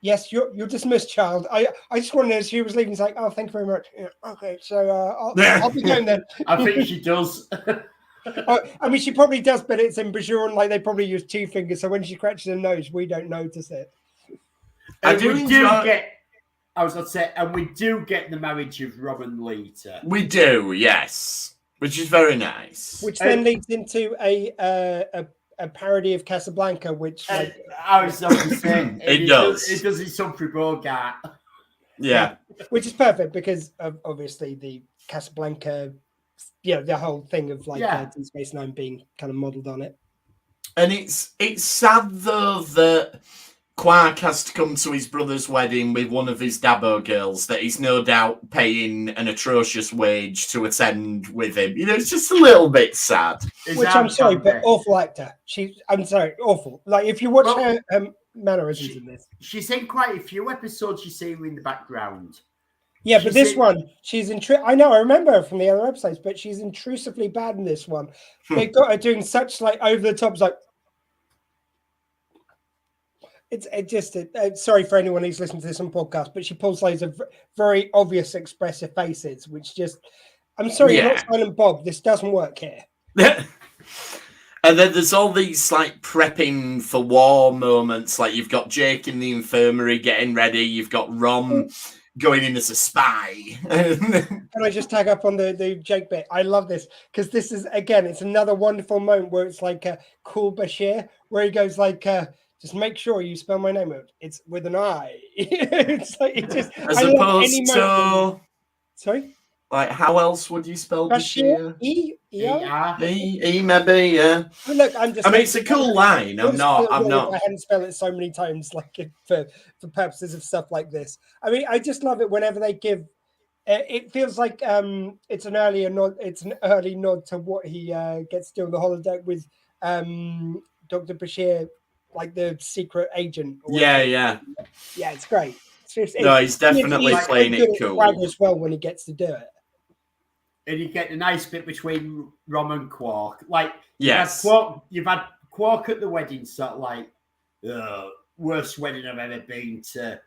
Speaker 4: yes, you're dismissed, child. I just wanted to know, she was leaving. It's like, oh, thank you very much. Yeah, okay, so I'll be going then.
Speaker 1: I think she does.
Speaker 4: I mean, she probably does, but it's in Bajoran, like they probably use two fingers. So when she scratches her nose, we don't notice it.
Speaker 1: And we do get the marriage of Rob and Lita.
Speaker 3: We do, yes, which is very nice.
Speaker 4: Which then leads into a parody of Casablanca, which
Speaker 1: I was saying
Speaker 3: it does.
Speaker 1: It does his Humphrey Bogart.
Speaker 3: Yeah,
Speaker 4: which is perfect because obviously the Casablanca, the whole thing of Deep Space Nine being kind of modelled on it.
Speaker 3: And it's sad though that Quark has to come to his brother's wedding with one of his Dabo girls that he's no doubt paying an atrocious wage to attend with him. It's just a little bit sad.
Speaker 4: Which I'm sorry, but awful actor. I'm sorry, awful. Like if you watch her mannerisms in this,
Speaker 1: she's in quite a few episodes. You see her in the background.
Speaker 4: Yeah, but this one, she's I know, I remember her from the other episodes, but she's intrusively bad in this one. They got her doing such over the top, sorry for anyone who's listening to this on podcast, but she pulls loads of very obvious expressive faces, which I'm sorry, you're not Silent Bob. This doesn't work here.
Speaker 3: And then there's all these prepping for war moments. Like you've got Jake in the infirmary getting ready. You've got Rom going in as a spy.
Speaker 4: Can I just tag up on the Jake bit? I love this because this is, again, it's another wonderful moment where it's like a cool Bashir, where he goes just make sure you spell my name out. It's with an I. It's like it just
Speaker 3: as opposed to.
Speaker 4: Sorry.
Speaker 3: Like how else would you spell Bashir?
Speaker 4: E
Speaker 3: maybe, yeah.
Speaker 4: But look, I mean,
Speaker 3: it's a cool line. I'm not.
Speaker 4: I hadn't spelled it so many times, for purposes of stuff like this. I mean, I just love it whenever they give. It feels like it's an early nod to what he gets to do on the holodeck with Dr. Bashir, like the secret agent.
Speaker 1: Yeah,
Speaker 4: it's great.
Speaker 3: He's definitely playing it cool
Speaker 4: as well when he gets to do it.
Speaker 1: And you get a nice bit between Rom and Quark.
Speaker 3: Yes.
Speaker 1: You've had Quark at the wedding, worst wedding I've ever been to.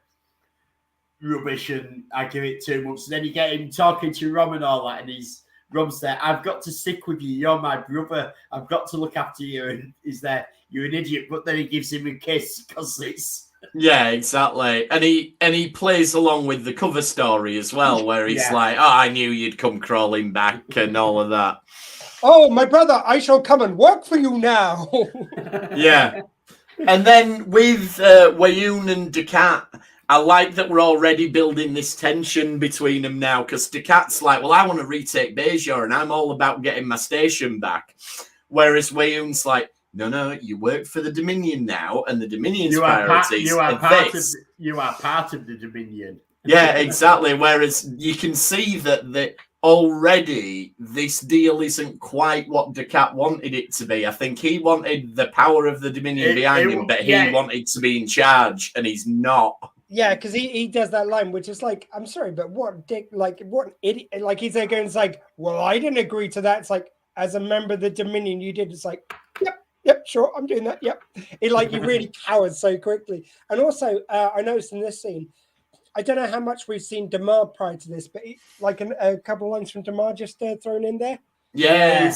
Speaker 1: Rubbish, and I give it 2 months. And then you get him talking to Rom and all that, and Rom's there. I've got to stick with you. You're my brother. I've got to look after you. And he's there. You're an idiot. But then he gives him a kiss because it's.
Speaker 3: Yeah, exactly. And he plays along with the cover story as well, where he's like, oh, I knew you'd come crawling back and all of that.
Speaker 4: Oh, my brother, I shall come and work for you now.
Speaker 3: Yeah. And then with Weyoun and Dukat, I like that we're already building this tension between them now, because Ducat's like, well, I want to retake Bajor and I'm all about getting my station back. Whereas Weyoun's like, no, you work for the Dominion now, and the Dominion's priorities
Speaker 1: you are part of the Dominion.
Speaker 3: Yeah, exactly. Whereas you can see that already this deal isn't quite what Ducat wanted it to be. I think he wanted the power of the Dominion behind him, but he wanted to be in charge, and he's not.
Speaker 4: Yeah, because he does that line, which is like, I'm sorry, but what dick, like, what idiot, like, he's there going, it's like, well, I didn't agree to that. It's like, as a member of the Dominion, you did. It's like, yep, sure, I'm doing that. Yep. It like, you really cowered so quickly. And also, I noticed in this scene, I don't know how much we've seen Damar prior to this, but like a couple of lines from Damar just thrown in there.
Speaker 3: Yeah,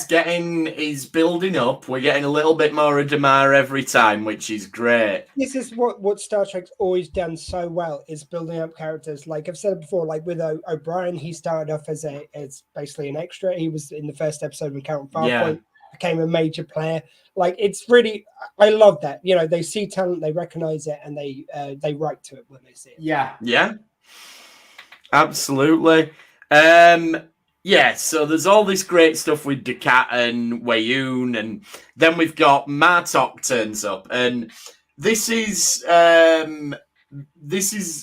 Speaker 3: he's building up. We're getting a little bit more of Damar every time, which is great.
Speaker 4: This is what Star Trek's always done so well, is building up characters. Like I've said before, like with O'Brien, he started off as basically an extra. He was in the first episode of Encounter Farpoint, became a major player. Like it's really, I love that. You know, they see talent, they recognize it, and they write to it when they see it.
Speaker 3: Yeah, absolutely. Yeah, so there's all this great stuff with Ducat and Weyoun, and then we've got Martok turns up, and this is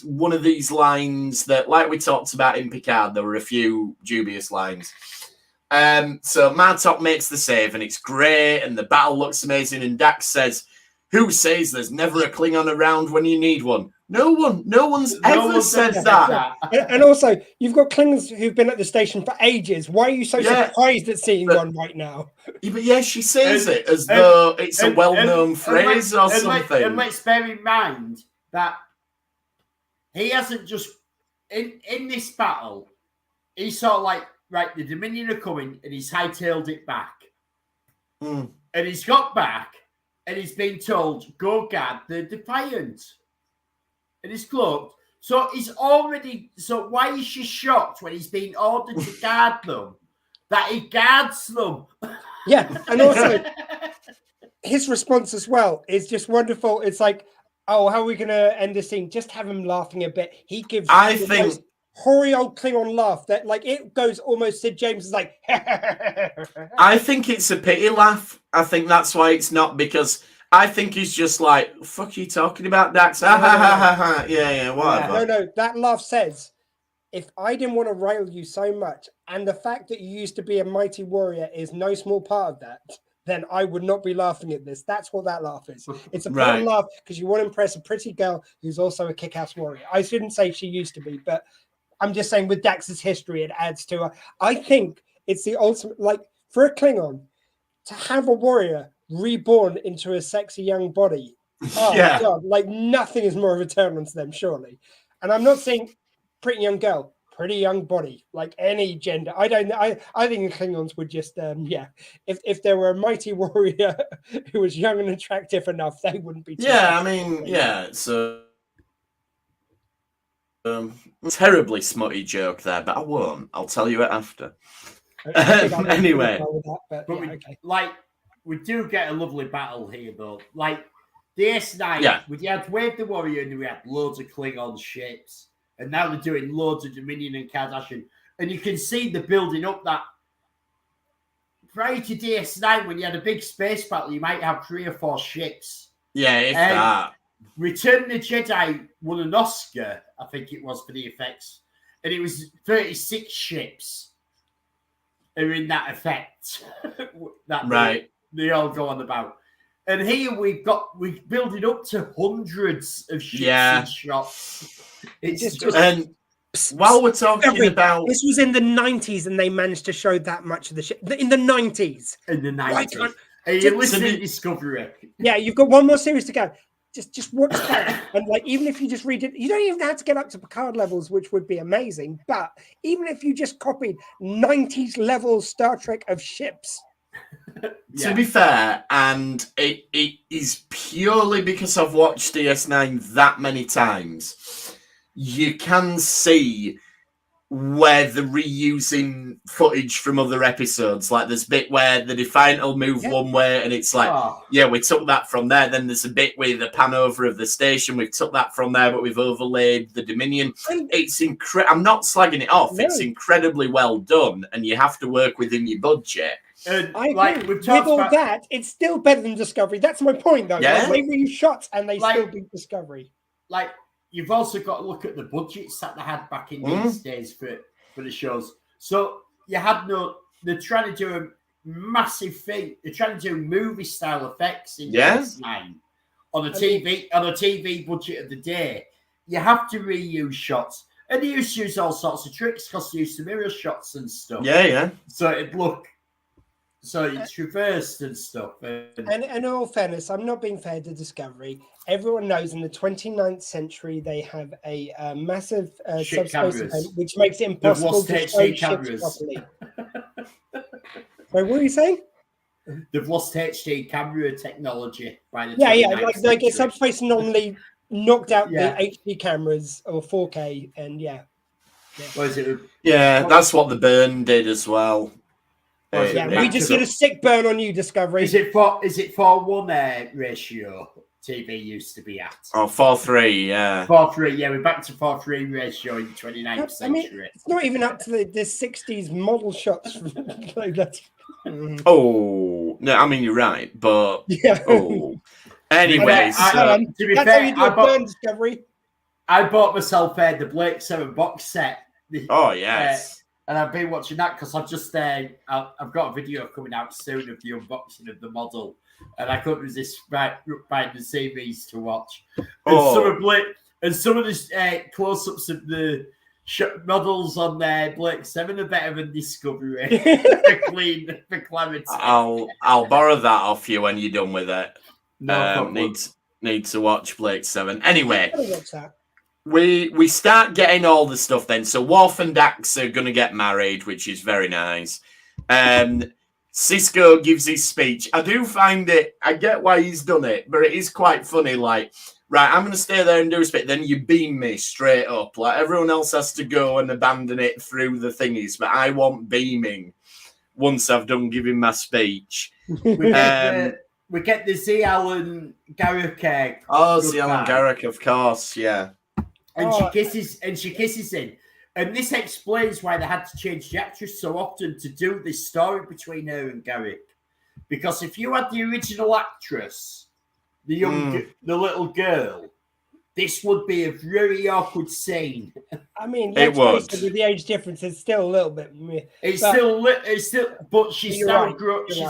Speaker 3: one of these lines that, like we talked about in Picard, there were a few dubious lines. So Martok makes the save, and it's great, and the battle looks amazing, and Dax says, "Who says there's never a Klingon around when you need one?" No one's ever said that.
Speaker 4: And also, you've got Klingons who've been at the station for ages. Why are you so surprised at seeing one right now?
Speaker 3: Yeah, but she says it as though it's a well-known phrase or something.
Speaker 1: And let's bear in mind that he hasn't just in this battle. He's sort of like, right, the Dominion are coming, and he's hightailed it back, and he's got back, and he's been told, "Go guard the Defiant." And he's cloaked. So he's already. So why is she shocked when he's being ordered to guard them? That he guards them.
Speaker 4: Yeah, and also his response as well is just wonderful. It's like, oh, how are we going to end the scene? Just have him laughing a bit. He gives the most hoary old Klingon laugh that, like, it goes almost Sid James is like.
Speaker 3: I think it's a pity laugh. I think that's why it's not, because I think he's just like, fuck you talking about, Dax? Yeah, whatever.
Speaker 4: No, that laugh says, if I didn't want to rail you so much, and the fact that you used to be a mighty warrior is no small part of that, then I would not be laughing at this. That's what that laugh is. It's a fun laugh because you want to impress a pretty girl who's also a kick-ass warrior. I shouldn't say she used to be, but I'm just saying with Dax's history, it adds to her. I think it's the ultimate, like, for a Klingon, to have a warrior reborn into a sexy young body. Oh God, like nothing is more of a turn on to them, surely. And I'm not saying pretty young girl, pretty young body, like any gender. I think the Klingons would just if there were a mighty warrior who was young and attractive enough, they wouldn't be
Speaker 3: so terribly smutty joke there, but I won't. I'll tell you it after. Anyway,
Speaker 1: we do get a lovely battle here, though. Like, DS9, we had Wave the Warrior, and we had loads of Klingon ships, and now they're doing loads of Dominion and Cardassian. And you can see the building up that prior to DS9, when you had a big space battle, you might have 3 or 4 ships.
Speaker 3: Yeah, if that.
Speaker 1: Return of the Jedi won an Oscar, I think it was, for the effects. And it was 36 ships are in that effect. They all go on about. And here we're building up to hundreds of ships and shots. It's just
Speaker 3: and while we're talking about
Speaker 4: this was in the 90s, and they managed to show that much of the ship in the 90s.
Speaker 1: In the 90s. Are you listening to Discovery?
Speaker 4: Yeah, you've got one more series to go. Just watch that, and like even if you just read it, you don't even have to get up to Picard levels, which would be amazing. But even if you just copied 90s level Star Trek of ships.
Speaker 3: To be fair, and it is purely because I've watched DS9 that many times, you can see where they're reusing footage from other episodes. Like there's a bit where the Defiant will move one way, and it's like, we took that from there. Then there's a bit with the pan over of the station. We've took that from there, but we've overlaid the Dominion. It's I'm not slagging it off. No. It's incredibly well done, and you have to work within your budget.
Speaker 4: With all that, it's still better than Discovery. That's my point, though.
Speaker 3: Yeah.
Speaker 4: Like, they reuse shots, and they still beat Discovery.
Speaker 1: Like, you've also got to look at the budgets that they had back in these days for the shows. So you had they're trying to do a massive thing. They're trying to do movie style effects in DS9 on a TV budget of the day. You have to reuse shots, and they used to use all sorts of tricks because they used to mirror shots and stuff.
Speaker 3: Yeah.
Speaker 1: So it's reversed and stuff.
Speaker 4: And in all fairness, I'm not being fair to Discovery. Everyone knows in the 29th century they have a massive subspace event, which makes it impossible to show ships properly. Wait, what were you saying?
Speaker 1: They've lost HD camera technology by the
Speaker 4: like a subspace anomaly knocked out the HD cameras or 4K, and
Speaker 1: What is it?
Speaker 3: That's what the burn did as well.
Speaker 4: We just did a sick burn on you, Discovery.
Speaker 1: Is it 4:1 ratio TV used to be at?
Speaker 3: Oh, 4:3, yeah.
Speaker 1: 4:3, yeah. We're back to 4:3 ratio in the 29th century.
Speaker 4: I mean, it's not even up to the 60s model shots.
Speaker 3: Oh, no, I mean, you're right, but... Anyway,
Speaker 1: to be fair,
Speaker 4: Discovery.
Speaker 1: I bought myself the Blake 7 box set.
Speaker 3: Yes.
Speaker 1: And I've been watching that because I've just I've got a video coming out soon of the unboxing of the model, and I couldn't resist buying the series to watch. And some of the close-ups of the models on Blake 7 are better than Discovery for clarity.
Speaker 3: I'll borrow that off you when you're done with it.
Speaker 1: No,
Speaker 3: need to watch Blake 7. Anyway.
Speaker 4: What's that?
Speaker 3: We start getting all the stuff then. So Worf and Dax are going to get married, which is very nice. Cisco gives his speech. I do find it, I get why he's done it, but it is quite funny. Like, right, I'm going to stay there and do a speech. Then you beam me straight up. Like, everyone else has to go and abandon it through the thingies, but I want beaming once I've done giving my speech.
Speaker 1: We get the Z. Alan Garrick.
Speaker 3: Z. Alan Garrick, of course, yeah.
Speaker 1: And she kisses him. And this explains why they had to change the actress so often to do this story between her and Garrick. Because if you had the original actress, the little girl, this would be a very awkward scene.
Speaker 4: I mean, it would. With the age difference, it's still a little bit.
Speaker 1: It's still, but she's now
Speaker 4: a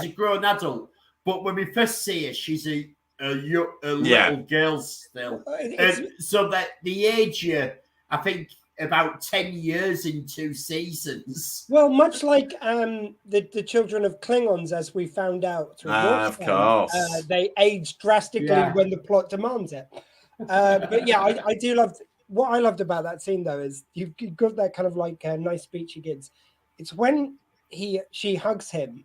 Speaker 1: grown adult. But when we first see her, she's a little girl still. And so that the age, I think, about 10 years in 2 seasons.
Speaker 4: Well, much like the children of Klingons, as we found out through
Speaker 3: of course,
Speaker 4: they age drastically when the plot demands it. But yeah, I do love what I loved about that scene though is you've got that kind of like nice speech he gives. It's when she hugs him,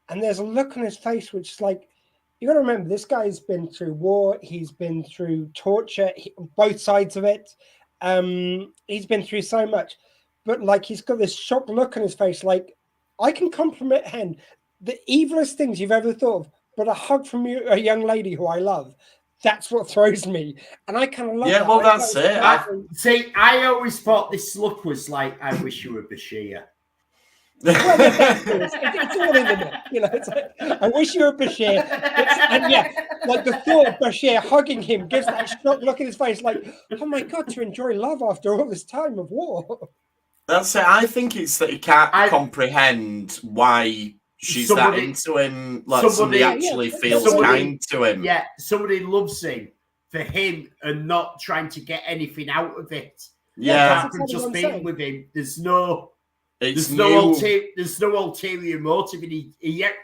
Speaker 4: and there's a look on his face which is like, you got to remember this guy's been through war, he's been through torture, both sides of it. He's been through so much, but like he's got this shocked look on his face. Like, I can compliment him the evilest things you've ever thought of, but a hug from a young lady who I love, that's what throws me. And I kind of love that.
Speaker 3: Yeah, well, that's it.
Speaker 1: I always thought this look was like, I wish you were Bashir.
Speaker 4: Well, it's all in the book, you know. It's like, I wish you were Bashir, and yeah, like the thought of Bashir hugging him gives that shocked look in his face, like, oh my god, to enjoy love after all this time of war.
Speaker 3: That's it. I think it's that he can't comprehend why she's that into him. Like somebody actually feels kind to him.
Speaker 1: Yeah, somebody loves him for him and not trying to get anything out of it.
Speaker 3: Yeah,
Speaker 1: just being with him. There's no ulterior motive, and he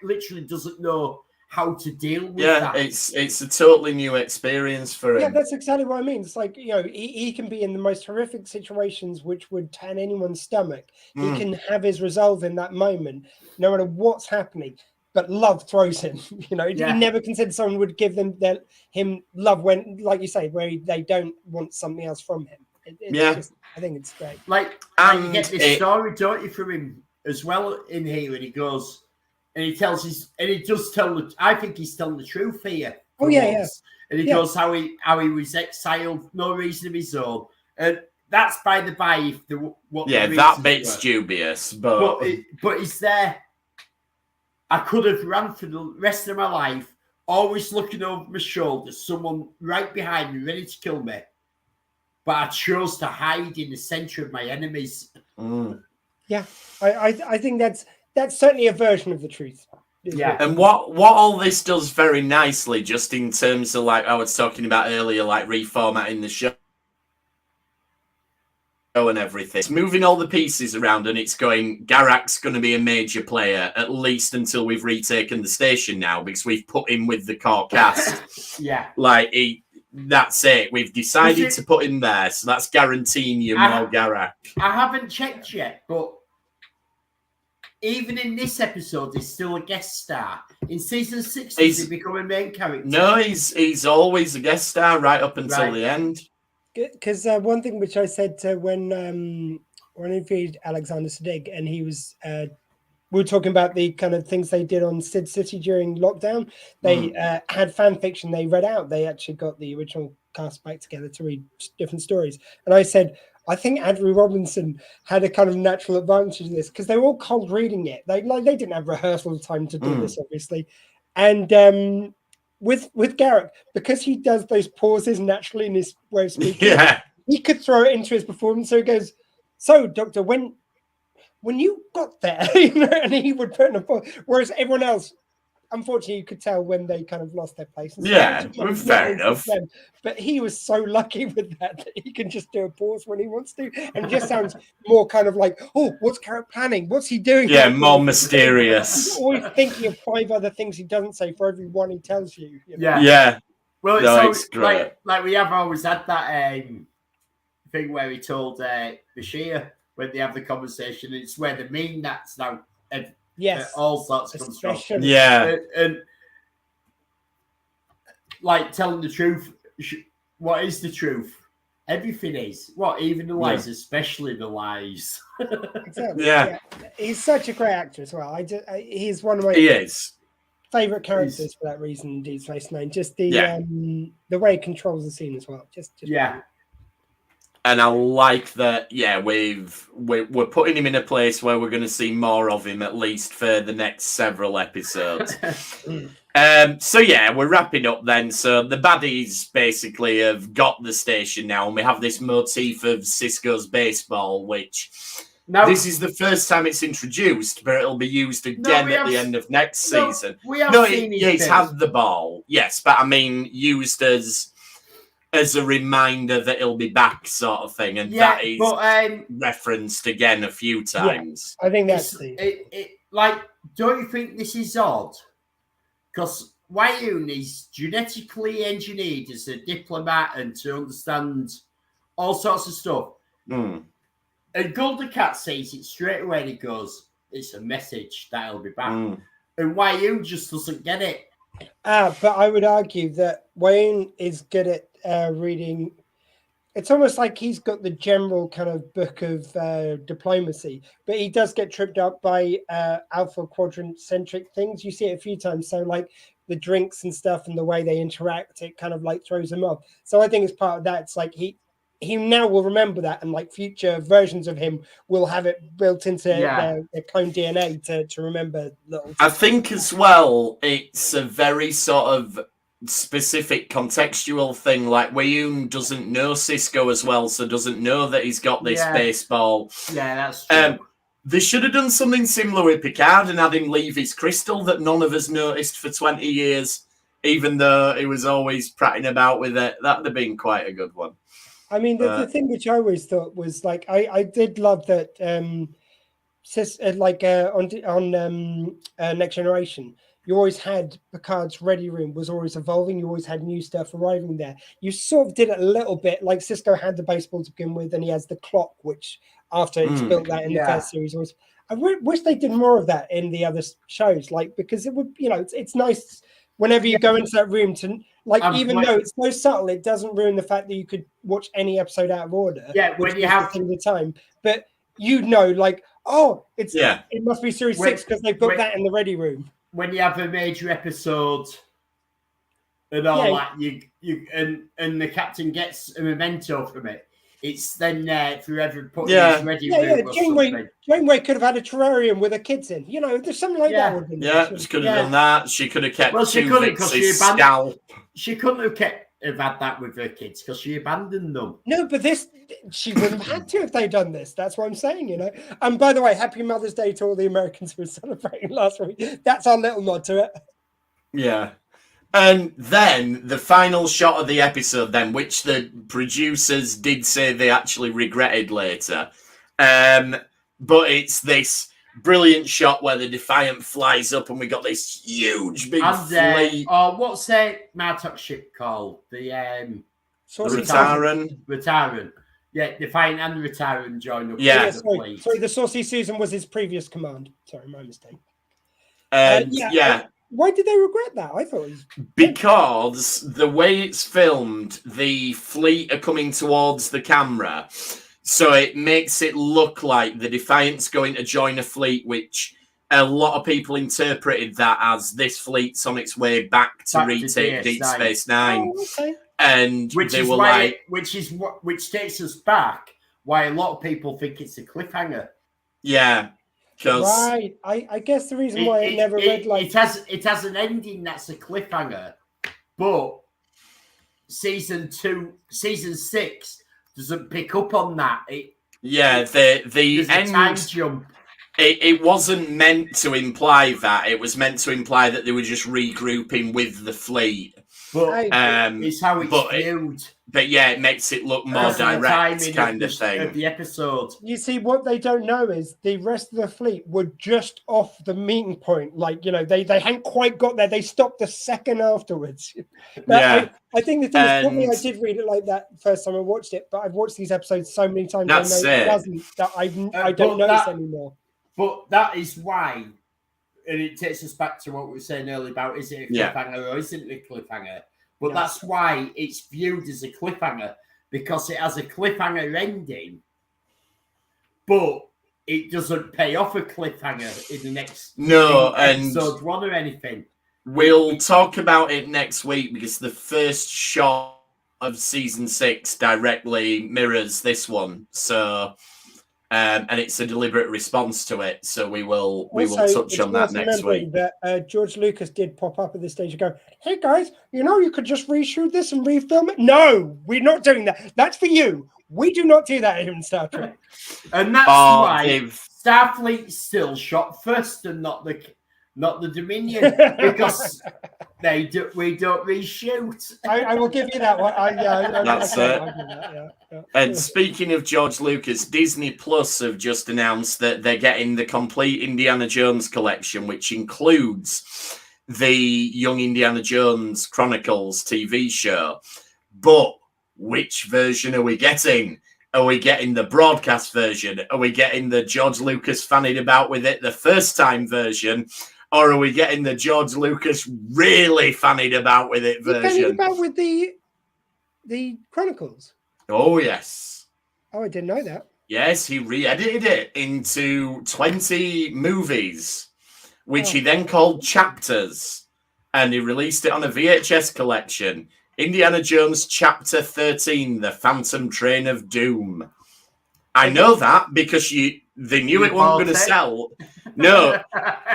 Speaker 1: literally doesn't know how to deal with that.
Speaker 3: Yeah, it's a totally new experience for him.
Speaker 4: Yeah, that's exactly what I mean. It's like, you know, he can be in the most horrific situations which would turn anyone's stomach. He can have his resolve in that moment, no matter what's happening. But love throws him. You know, he never considered someone would give him love when, like you say, where they don't want something else from him. I think it's great.
Speaker 1: Like, and you get this story, don't you, from him as well in here, and he goes and he does tell I think he's telling the truth here.
Speaker 4: Oh yeah.
Speaker 1: And he goes how he was exiled, no reason of his own, and that's by the by.
Speaker 3: That bit's dubious, but
Speaker 1: it's there. I could have ran for the rest of my life, always looking over my shoulder, someone right behind me, ready to kill me. but I chose to hide in the center of my enemies.
Speaker 4: Yeah, I think that's certainly a version of the truth.
Speaker 1: Yeah.
Speaker 3: And what all this does very nicely, just in terms of like I was talking about earlier, like reformatting the show and everything. It's moving all the pieces around, and it's going, Garak's going to be a major player, at least until we've retaken the station now, because we've put him with the core cast.
Speaker 1: Yeah.
Speaker 3: Like, that's it. We've decided to put him there, so that's guaranteeing you more Garak.
Speaker 1: I haven't checked yet, but even in this episode, he's still a guest star. In season 6, does he become a main character?
Speaker 3: No, he's always a guest star right up until the end.
Speaker 4: Because one thing which I said when I interviewed Alexander Siddig, and he was we were talking about the kind of things they did on Sid City during lockdown. They had fan fiction they read out. They actually got the original cast back together to read different stories. And I said, I think Andrew Robinson had a kind of natural advantage in this because they were all cold reading it. They didn't have rehearsal time to do this, obviously. And with Garak, because he does those pauses naturally in his way of speaking, he could throw it into his performance. So he goes, "So, Doctor, when you got there," and he would put in a pause. Whereas everyone else, unfortunately, you could tell when they kind of lost their place.
Speaker 3: Fair enough.
Speaker 4: But he was so lucky with that he can just do a pause when he wants to, and it just sounds more kind of like, "Oh, what's Garak planning? What's he doing?"
Speaker 3: Yeah, more mysterious.
Speaker 4: He's always thinking of 5 other things he doesn't say for every one he tells you.
Speaker 1: Yeah. Well,
Speaker 3: it's great.
Speaker 1: Like we have always had that thing where he told Bashir when they have the conversation, it's where the mean that's now. All sorts of stuff. And like telling the truth. What is the truth? Everything is. What, even the lies, especially the lies.
Speaker 4: Exactly. Yeah. He's such a great actor as well. He's one of my favorite characters for that reason. In Deep Space Nine, just the way he controls the scene as well. Just brilliant.
Speaker 3: And I like that, we're putting him in a place where we're going to see more of him, at least for the next several episodes. We're wrapping up then. So the baddies basically have got the station now, and we have this motif of Sisko's baseball, which this is the first time it's introduced, but it'll be used again at the end of next season. He's had the ball, yes, but I mean used as a reminder that he'll be back, sort of thing, and that is referenced again a few times.
Speaker 4: I think that's
Speaker 1: don't you think this is odd? Because Wayun is genetically engineered as a diplomat and to understand all sorts of stuff. And Golden Cat says it straight away, and he goes, "It's a message that he'll be back." And Wayun just doesn't get it.
Speaker 4: But I would argue that Wayne is good at reading. It's almost like he's got the general kind of book of diplomacy, but he does get tripped up by Alpha Quadrant centric things. You see it a few times. So like the drinks and stuff and the way they interact, it kind of like throws him off. So I think it's part of that. It's like he now will remember that, and like future versions of him will have it built into their clone DNA to remember little.
Speaker 3: I think as well, it's a very sort of specific contextual thing. Like Wayun doesn't know Sisko as well, so doesn't know that he's got this baseball.
Speaker 1: Yeah, that's true.
Speaker 3: They should have done something similar with Picard and had him leave his crystal that none of us noticed for 20 years, even though he was always prattling about with it. That would have been quite a good one.
Speaker 4: I mean, the thing which I always thought was like, I did love that on Next Generation, you always had Picard's ready room was always evolving. You always had new stuff arriving there. You sort of did it a little bit, like Sisko had the baseball to begin with, and he has the clock, which after it's built that in the first series was. I wish they did more of that in the other shows, like, because it would, it's nice whenever you go into that room to, like, even though it's so subtle, it doesn't ruin the fact that you could watch any episode out of order.
Speaker 1: Yeah, when you have
Speaker 4: the time, but it must be series 6 because they put that in the ready room.
Speaker 1: When you have a major episode and all that, you and the captain gets a memento from it. It's then forever put in his ready room.
Speaker 4: Janeway could have had a terrarium with her kids in. There's something like that.
Speaker 3: Yeah, she could have done that. She could have kept
Speaker 1: She couldn't have kept have had that with her kids because she abandoned them.
Speaker 4: No, but she wouldn't have had to if they'd done this. That's what I'm saying, you know. And by the way, happy Mother's Day to all the Americans who were celebrating last week. That's our little nod to it.
Speaker 3: Yeah. And then the final shot of the episode, then, which the producers did say they actually regretted later. But it's this brilliant shot where the Defiant flies up and we got this huge big fleet.
Speaker 1: What's that Martok ship called? The
Speaker 3: Rataran.
Speaker 1: Rataran. Yeah, Defiant and Rataran join up.
Speaker 3: Yeah.
Speaker 4: Sorry, the Saucy Susan was his previous command. Sorry, my mistake. Why did they regret that? I thought it was...
Speaker 3: Because the way it's filmed, the fleet are coming towards the camera. So it makes it look like the Defiant's going to join a fleet, which a lot of people interpreted that as this fleet's on its way back to retake Deep Space Nine.
Speaker 4: Oh, okay.
Speaker 3: And
Speaker 1: which takes us back why a lot of people think it's a cliffhanger.
Speaker 3: Yeah.
Speaker 4: Right. I guess the reason why I never read like
Speaker 1: it has an ending that's a cliffhanger, but season 6 doesn't pick up on that. The end
Speaker 3: time jump. It wasn't meant to imply that. It was meant to imply that they were just regrouping with the fleet.
Speaker 1: But it's how it's viewed.
Speaker 3: But yeah, it makes it look more direct, kind of thing.
Speaker 1: Of the episode.
Speaker 4: You see, what they don't know is the rest of the fleet were just off the meeting point. Like, you know, they hadn't quite got there. They stopped a second afterwards. I think the thing is, probably I did read it like that first time I watched it, but I've watched these episodes so many times that I don't notice anymore.
Speaker 1: But that is why, and it takes us back to what we were saying earlier about is it a cliffhanger or isn't it a cliffhanger? But that's why it's viewed as a cliffhanger, because it has a cliffhanger ending, but it doesn't pay off a cliffhanger in the next episode 1 or anything.
Speaker 3: We'll talk about it next week because the first shot of season 6 directly mirrors this one. So, and it's a deliberate response to it. So we will touch on that next week.
Speaker 4: That George Lucas did pop up at this stage and go, "Hey guys, you know you could just reshoot this and refilm it." No, we're not doing that. That's for you. We do not do that here in Star Trek.
Speaker 1: And that's why Starfleet still shot first and not the Dominion, because we don't reshoot.
Speaker 4: I will give you that one.
Speaker 3: That's it. And speaking of George Lucas, Disney Plus have just announced that they're getting the complete Indiana Jones collection, which includes the Young Indiana Jones Chronicles TV show. But which version are we getting? Are we getting the broadcast version? Are we getting the George Lucas fanning about with it the first time version? Or are we getting the George Lucas really fanning about with it version?
Speaker 4: Fanning about with the Chronicles?
Speaker 3: Oh, yes.
Speaker 4: Oh, I didn't know that.
Speaker 3: Yes, he re-edited it into 20 movies, which he then called chapters. And he released it on a VHS collection. Indiana Jones Chapter 13, The Phantom Train of Doom. I know that because they knew it wasn't going to sell. No,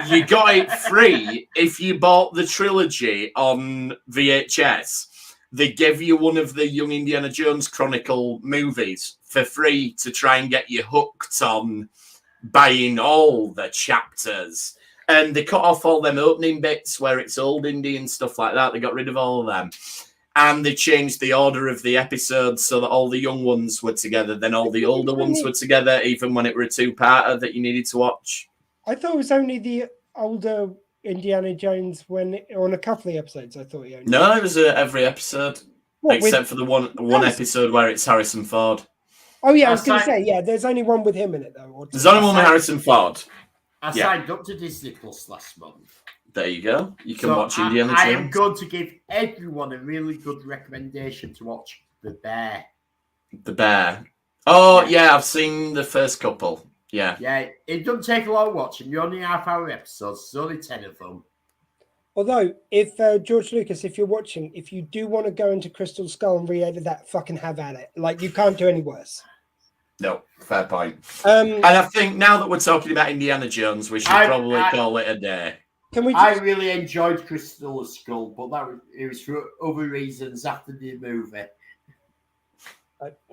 Speaker 3: you got it free if you bought the trilogy on VHS. They gave you one of the Young Indiana Jones Chronicle movies for free to try and get you hooked on buying all the chapters. And they cut off all them opening bits where it's old Indy and stuff like that. They got rid of all of them. And they changed the order of the episodes so that all the young ones were together, then all the older ones were together, even when it were a two-parter that you needed to watch.
Speaker 4: I thought it was only the older Indiana Jones on a couple of episodes. I thought he only.
Speaker 3: No, it was every episode, except for the one episode where it's Harrison Ford.
Speaker 4: Oh yeah, I was going to say there's only one with him in it though.
Speaker 3: There's only one with Harrison Ford.
Speaker 1: I signed up to Disney Plus last month.
Speaker 3: There you go. You can watch Indiana Jones.
Speaker 1: I am going to give everyone a really good recommendation to watch The Bear.
Speaker 3: The Bear. Oh, yeah, I've seen the first couple. Yeah.
Speaker 1: Yeah, it doesn't take a lot watching. You're only half-hour episodes. There's only 10 of them.
Speaker 4: Although, if George Lucas, if you're watching, if you do want to go into Crystal Skull and re-edit that, fucking have at it. Like, you can't do any worse.
Speaker 3: No, fair point. And I think now that we're talking about Indiana Jones, we should probably call it a day.
Speaker 4: Can we?
Speaker 1: I really enjoyed Crystal Skull, but it was for other reasons after the movie.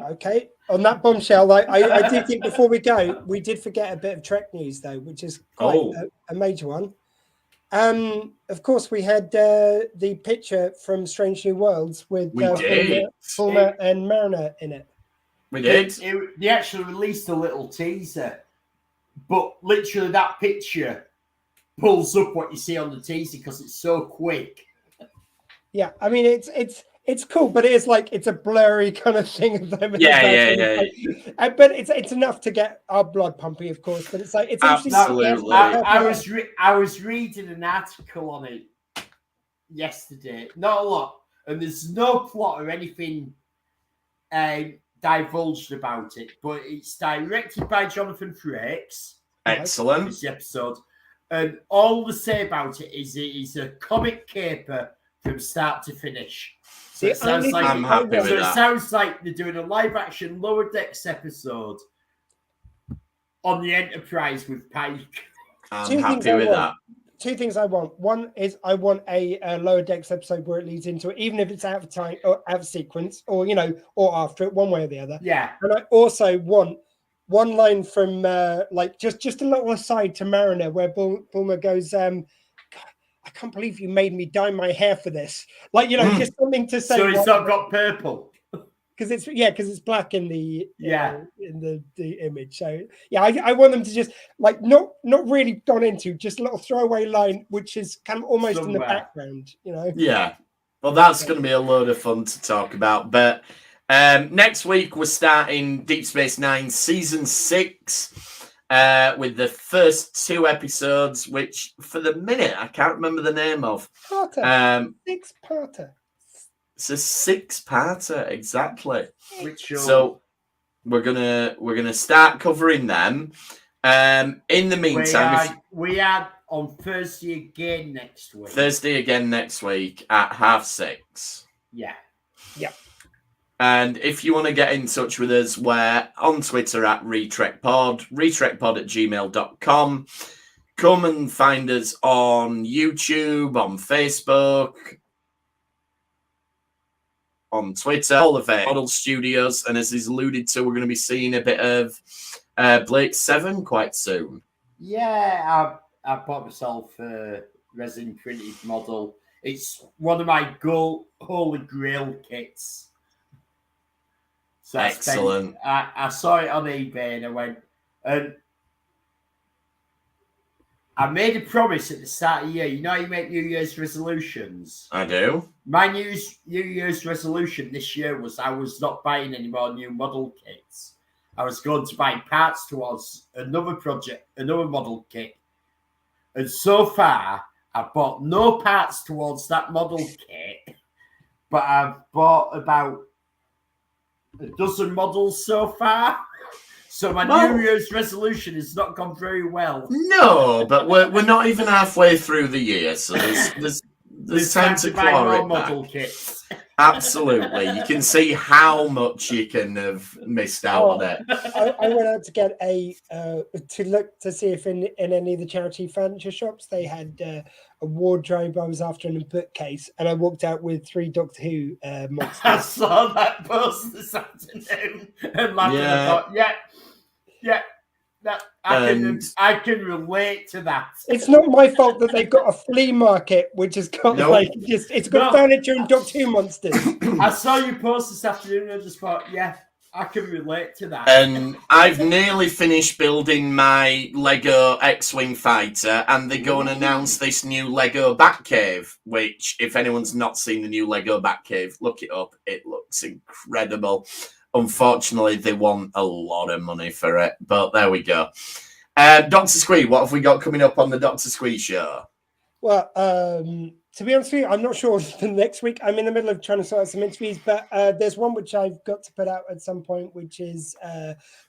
Speaker 4: Okay, on that bombshell, I do think before we go, we did forget a bit of Trek news though, which is quite a major one. Of course, we had the picture from Strange New Worlds with Fulmer and Mariner in it.
Speaker 3: We did.
Speaker 1: They actually released a little teaser, but literally that picture pulls up what you see on the teaser because it's so quick.
Speaker 4: Yeah, I mean it's cool, but it is like it's a blurry kind of thing of them.
Speaker 3: Yeah.
Speaker 1: But
Speaker 4: it's enough to get our blood pumping, of course. But it's like it's
Speaker 3: absolutely.
Speaker 1: I was reading an article on it yesterday. Not a lot, and there's no plot or anything divulged about it. But it's directed by Jonathan Frakes.
Speaker 3: Excellent.
Speaker 1: This episode, and all they say about it is a comic caper from start to finish. So it sounds like
Speaker 3: I'm happy with that.
Speaker 1: It sounds like they're doing a live-action Lower Decks episode on the Enterprise with Pike.
Speaker 3: I'm happy with that.
Speaker 4: Two things I want. One is I want a Lower Decks episode where it leads into it, even if it's out of time or out of sequence, or or after it, one way or the other.
Speaker 1: Yeah.
Speaker 4: And I also want one line from just a little aside to Mariner where Bulmer goes, I can't believe you made me dye my hair for this. Just something to say.
Speaker 1: So it's not got purple.
Speaker 4: Because it's black in the in the image. So I want them to just not really gone into, just a little throwaway line, which is kind of almost somewhere in the background.
Speaker 3: Yeah. Well, that's going to be a load of fun to talk about. But next week we're starting Deep Space Nine season 6. With the first 2 episodes, which for the minute I can't remember the name of.
Speaker 4: 6-parter.
Speaker 3: It's a 6-parter, exactly.
Speaker 1: So
Speaker 3: we're gonna start covering them. In the meantime,
Speaker 1: we are on Thursday again next week.
Speaker 3: At 6:30.
Speaker 1: Yeah.
Speaker 3: And if you want to get in touch with us, we're on Twitter at RetrekPod, retrekpod@gmail.com. Come and find us on YouTube, on Facebook, on Twitter, all of it. Model Studios. And as is alluded to, we're going to be seeing a bit of Blake 7 quite soon.
Speaker 1: Yeah, I bought myself a resin printed model. It's one of my Holy Grail kits. So
Speaker 3: excellent.
Speaker 1: I saw it on eBay and I went, and I made a promise at the start of the year. You know how you make New Year's resolutions?
Speaker 3: I do.
Speaker 1: My New Year's resolution this year was I was not buying any more new model kits. I was going to buy parts towards another model kit. And so far, I bought no parts towards that model kit, but I've bought about a dozen models so far. So my New Year's resolution has not gone very well.
Speaker 3: No, but we're not even halfway through the year, so there's time to
Speaker 1: buy more
Speaker 3: claw it
Speaker 1: model
Speaker 3: back.
Speaker 1: Kits.
Speaker 3: Absolutely. You can see how much you can have missed out on it.
Speaker 4: I went out to get to look to see if in any of the charity furniture shops they had a wardrobe I was after in a bookcase, and I walked out with 3 Doctor Who monsters.
Speaker 1: I saw that post this afternoon and laughed and I thought, yeah. I can relate to that.
Speaker 4: It's not my fault that they've got a flea market which has got it's got furniture and Doctor Who monsters.
Speaker 1: I saw you post this afternoon and I just thought, I can relate to that.
Speaker 3: And I've nearly finished building my Lego X-Wing fighter, and they go and announce this new Lego Batcave, which, if anyone's not seen the new Lego Batcave, look it up. It looks incredible. Unfortunately, they want a lot of money for it, but there we go. Dr. Squee, what have we got coming up on the Dr. Squee show?
Speaker 4: Well, to be honest with you, I'm not sure for next week. I'm in the middle of trying to sort out some interviews, but there's one which I've got to put out at some point, which is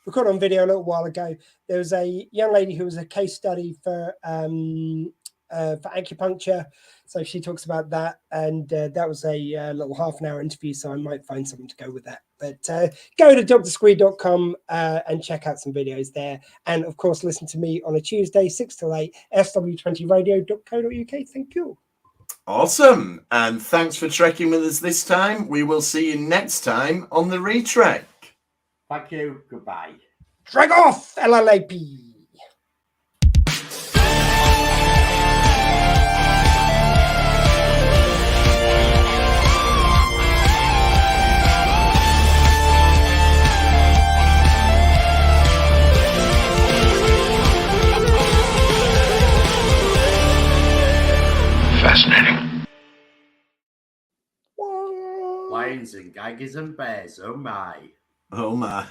Speaker 4: recorded on video a little while ago. There was a young lady who was a case study for for acupuncture. So she talks about that, and that was a little half-an-hour interview, so I might find something to go with that. But go to drsquee.com and check out some videos there. And, of course, listen to me on a Tuesday, 6 to 8, sw20radio.co.uk. Thank you.
Speaker 3: Awesome. And thanks for trekking with us this time. We will see you next time on the Retrek.
Speaker 1: Thank you. Goodbye.
Speaker 4: Drag off, LLAP.
Speaker 2: Fascinating.
Speaker 1: Lions and tigers and bears. Oh my.
Speaker 3: Oh my.